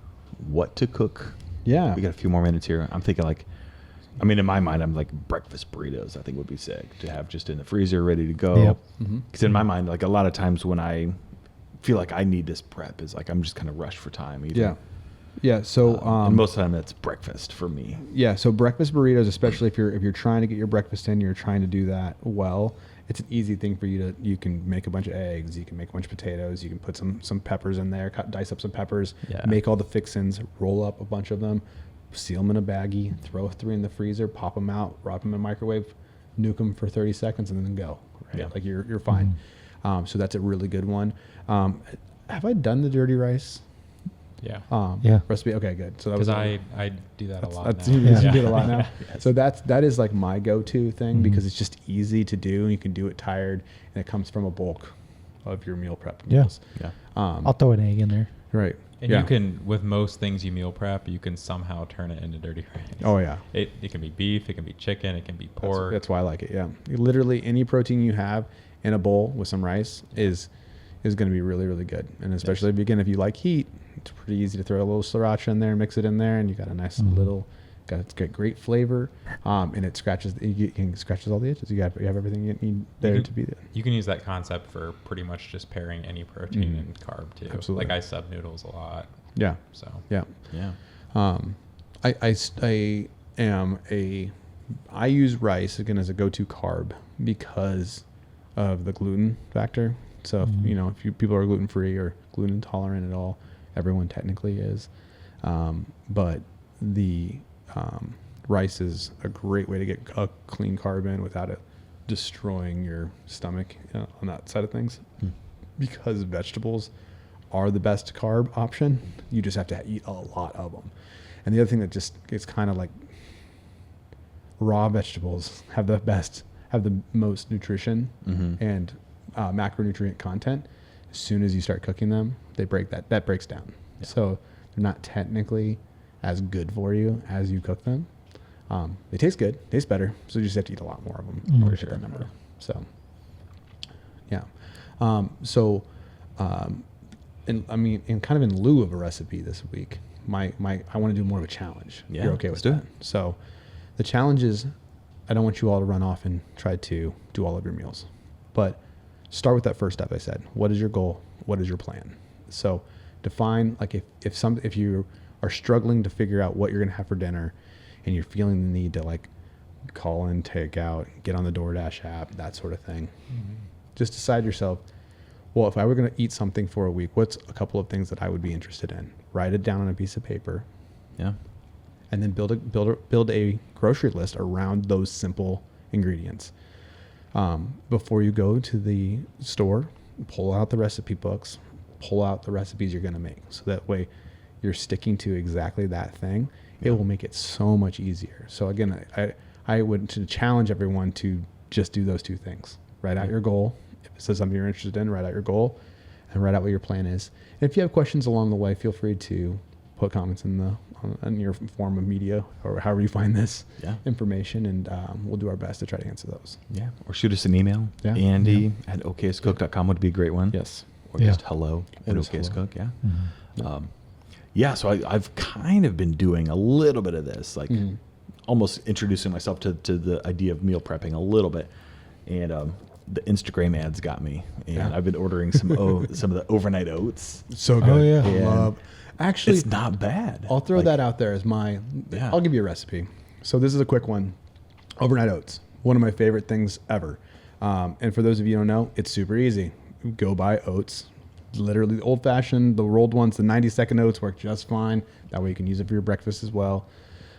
what to cook? Yeah. We got a few more minutes here. I'm thinking, like, I mean, in my mind, I'm like, breakfast burritos, I think would be sick to have just in the freezer, ready to go. Yep. Because in my mind, like, a lot of times when I feel like I need this prep is like, I'm just kind of rushed for time. Either. Yeah. So, and most of the time it's breakfast for me. Yeah. So breakfast burritos, especially if you're trying to get your breakfast in, you're trying to do that well. It's an easy thing for you can make a bunch of eggs, you can make a bunch of potatoes, you can put some peppers in there, dice up some peppers, make all the fixins, roll up a bunch of them, seal them in a baggie, throw 3 in the freezer, pop them out, drop them in the microwave, nuke them for 30 seconds, and then go. Right? Yeah. Like you're fine. So that's a really good one. Have I done the dirty rice? Yeah. Recipe? Okay, good. So that was Because I do that a lot that's now. you do it a lot now. So that is like my go-to thing because it's just easy to do and you can do it tired and it comes from a bulk of your meal prep meals. Yeah. I'll throw an egg in there. Right. And you can, with most things you meal prep, you can somehow turn it into dirty rice. Oh yeah. It can be beef, it can be chicken, it can be pork. That's why I like it. Yeah. Literally any protein you have in a bowl with some rice is going to be really, really good. And especially if you like heat, it's pretty easy to throw a little sriracha in there, mix it in there, and you got a nice little, it's got great flavor, and it scratches all the itches. You have everything you need there to be there. You can use that concept for pretty much just pairing any protein and carb too. Absolutely. Like I sub noodles a lot. Yeah. So yeah. I use rice again as a go-to carb because of the gluten factor. So if people are gluten free or gluten intolerant at all, everyone technically is. But the rice is a great way to get a clean carb in without it destroying your stomach on that side of things. Because vegetables are the best carb option. You just have to eat a lot of them. And the other thing that just it's kind of like raw vegetables have the most nutrition and macronutrient content. As soon as you start cooking them, that breaks down. Yeah. So they're not technically as good for you as you cook them. They taste good, taste better. So you just have to eat a lot more of them in order to hit that number. So, yeah. And kind of in lieu of a recipe this week, I want to do more of a challenge. Yeah, You're okay with that? So the challenge is, I don't want you all to run off and try to do all of your meals, but start with that first step I said. What is your goal? What is your plan? So define, like if you are struggling to figure out what you're going to have for dinner and you're feeling the need to like call in, take out, get on the DoorDash app, that sort of thing. Just decide yourself, well, if I were going to eat something for a week, what's a couple of things that I would be interested in? Write it down on a piece of paper. Yeah. And then build a grocery list around those simple ingredients. before you go to the store, pull out the recipe books, pull out the recipes you're going to make. So that way you're sticking to exactly that thing. It will make it so much easier. So again, I would to challenge everyone to just do those two things. Write out your goal. If this is something you're interested in, write out your goal and write out what your plan is. And if you have questions along the way, feel free to put comments in your form of media or however you find this information, and we'll do our best to try to answer those. Yeah. Or shoot us an email. Yeah. Andy at okayestcook.com would be a great one. Yes. Or just hello at Okayest Cook. Yeah. Mm-hmm. So I've kind of been doing a little bit of this, like almost introducing myself to the idea of meal prepping a little bit. And the Instagram ads got me. And I've been ordering some of the overnight oats. So good. Oh, yeah. Love. Actually, It's not bad. I'll throw that out there as I'll give you a recipe. So this is a quick one. Overnight oats. One of my favorite things ever. And for those of you who don't know, it's super easy. Go buy oats. Literally the old fashioned, the rolled ones, the 90-second oats work just fine. That way you can use it for your breakfast as well.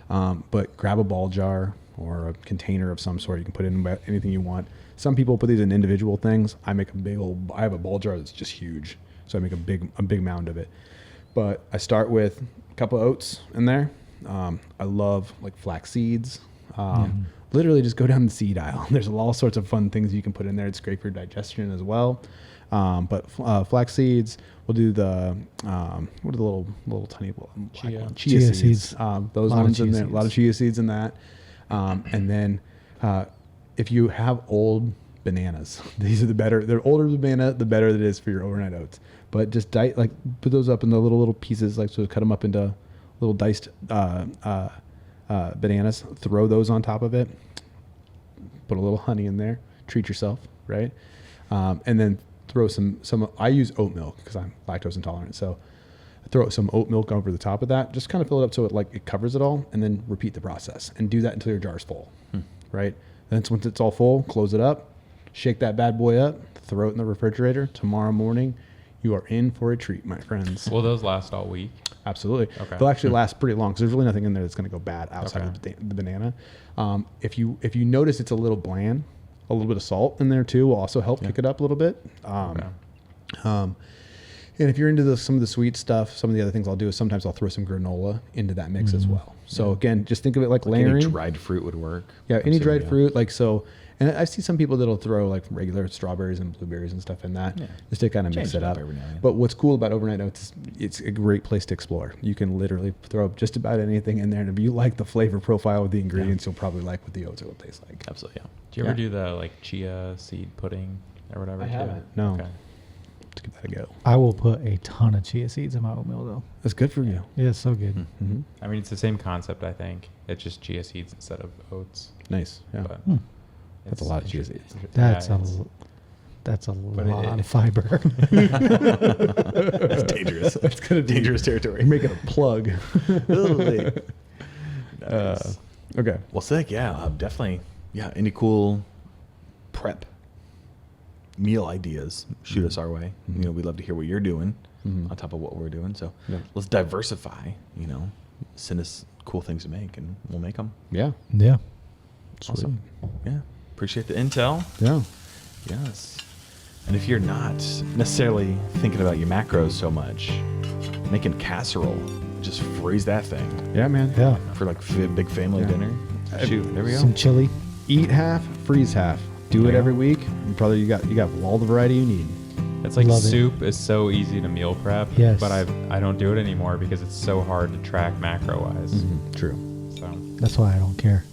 But grab a ball jar or a container of some sort. You can put in anything you want. Some people put these in individual things. I have a ball jar that's just huge. So I make a big mound of it. But I start with a couple of oats in there. I love like flax seeds. Literally just go down the seed aisle. There's all sorts of fun things you can put in there. It's great for digestion as well. But flax seeds, we'll do the, what are the little tiny chia seeds. Those ones in there, a lot of chia seeds in that. And then if you have old bananas, these are the better, the older the banana, the better it is for your overnight oats. But just put those up in the little pieces, so cut them up into little diced bananas, throw those on top of it, put a little honey in there, treat yourself, right? And then throw some I use oat milk because I'm lactose intolerant. So I throw some oat milk over the top of that, just kind of fill it up so it covers it all, and then repeat the process and do that until your jar's full, right? Then once it's all full, close it up, shake that bad boy up, throw it in the refrigerator. Tomorrow morning, you are in for a treat, my friends. Will those last all week? Absolutely. Okay. They'll actually last pretty long because there's really nothing in there that's going to go bad outside of the banana. If you notice it's a little bland, a little bit of salt in there too will also help kick it up a little bit. And if you're into some of the sweet stuff, some of the other things I'll do is sometimes I'll throw some granola into that mix as well. So again, just think of it like layering. Any dried fruit would work. Yeah, any dried fruit And I see some people that'll throw like regular strawberries and blueberries and stuff in that just to kind of mix it up. Every now and then. But what's cool about overnight oats is it's a great place to explore. You can literally throw up just about anything in there. And if you like the flavor profile of the ingredients, you'll probably like what the oats will taste like. Absolutely, yeah. Do you ever do the like chia seed pudding or whatever? I too? haven't. No. Okay. Let's give that a go. I will put a ton of chia seeds in my oatmeal though. That's good for you. Yeah, it's so good. Mm-hmm. I mean, it's the same concept, I think. It's just chia seeds instead of oats. Nice. Yeah. But That's a lot of chia seeds. That's a lot of fiber. That's dangerous. That's kind of dangerous territory. You're making a plug. Nice. Okay. Well, sick. Yeah, definitely. Yeah, any cool prep meal ideas, shoot us our way. Mm-hmm. We'd love to hear what you're doing on top of what we're doing. So let's diversify. Send us cool things to make, and we'll make them. Yeah. Yeah. Awesome. Yeah. Appreciate the intel. Yeah. Yes. And if you're not necessarily thinking about your macros so much, making casserole, just freeze that thing Yeah, man. Yeah. for like big family dinner. Shoot, there we go. Some chili. Eat half, freeze half. Do it Yeah. every week. And probably you got all the variety you need. It's like Love it. soup is so easy to meal prep. Yes. But I don't do it anymore because it's so hard to track macro wise. True. So That's why I don't care.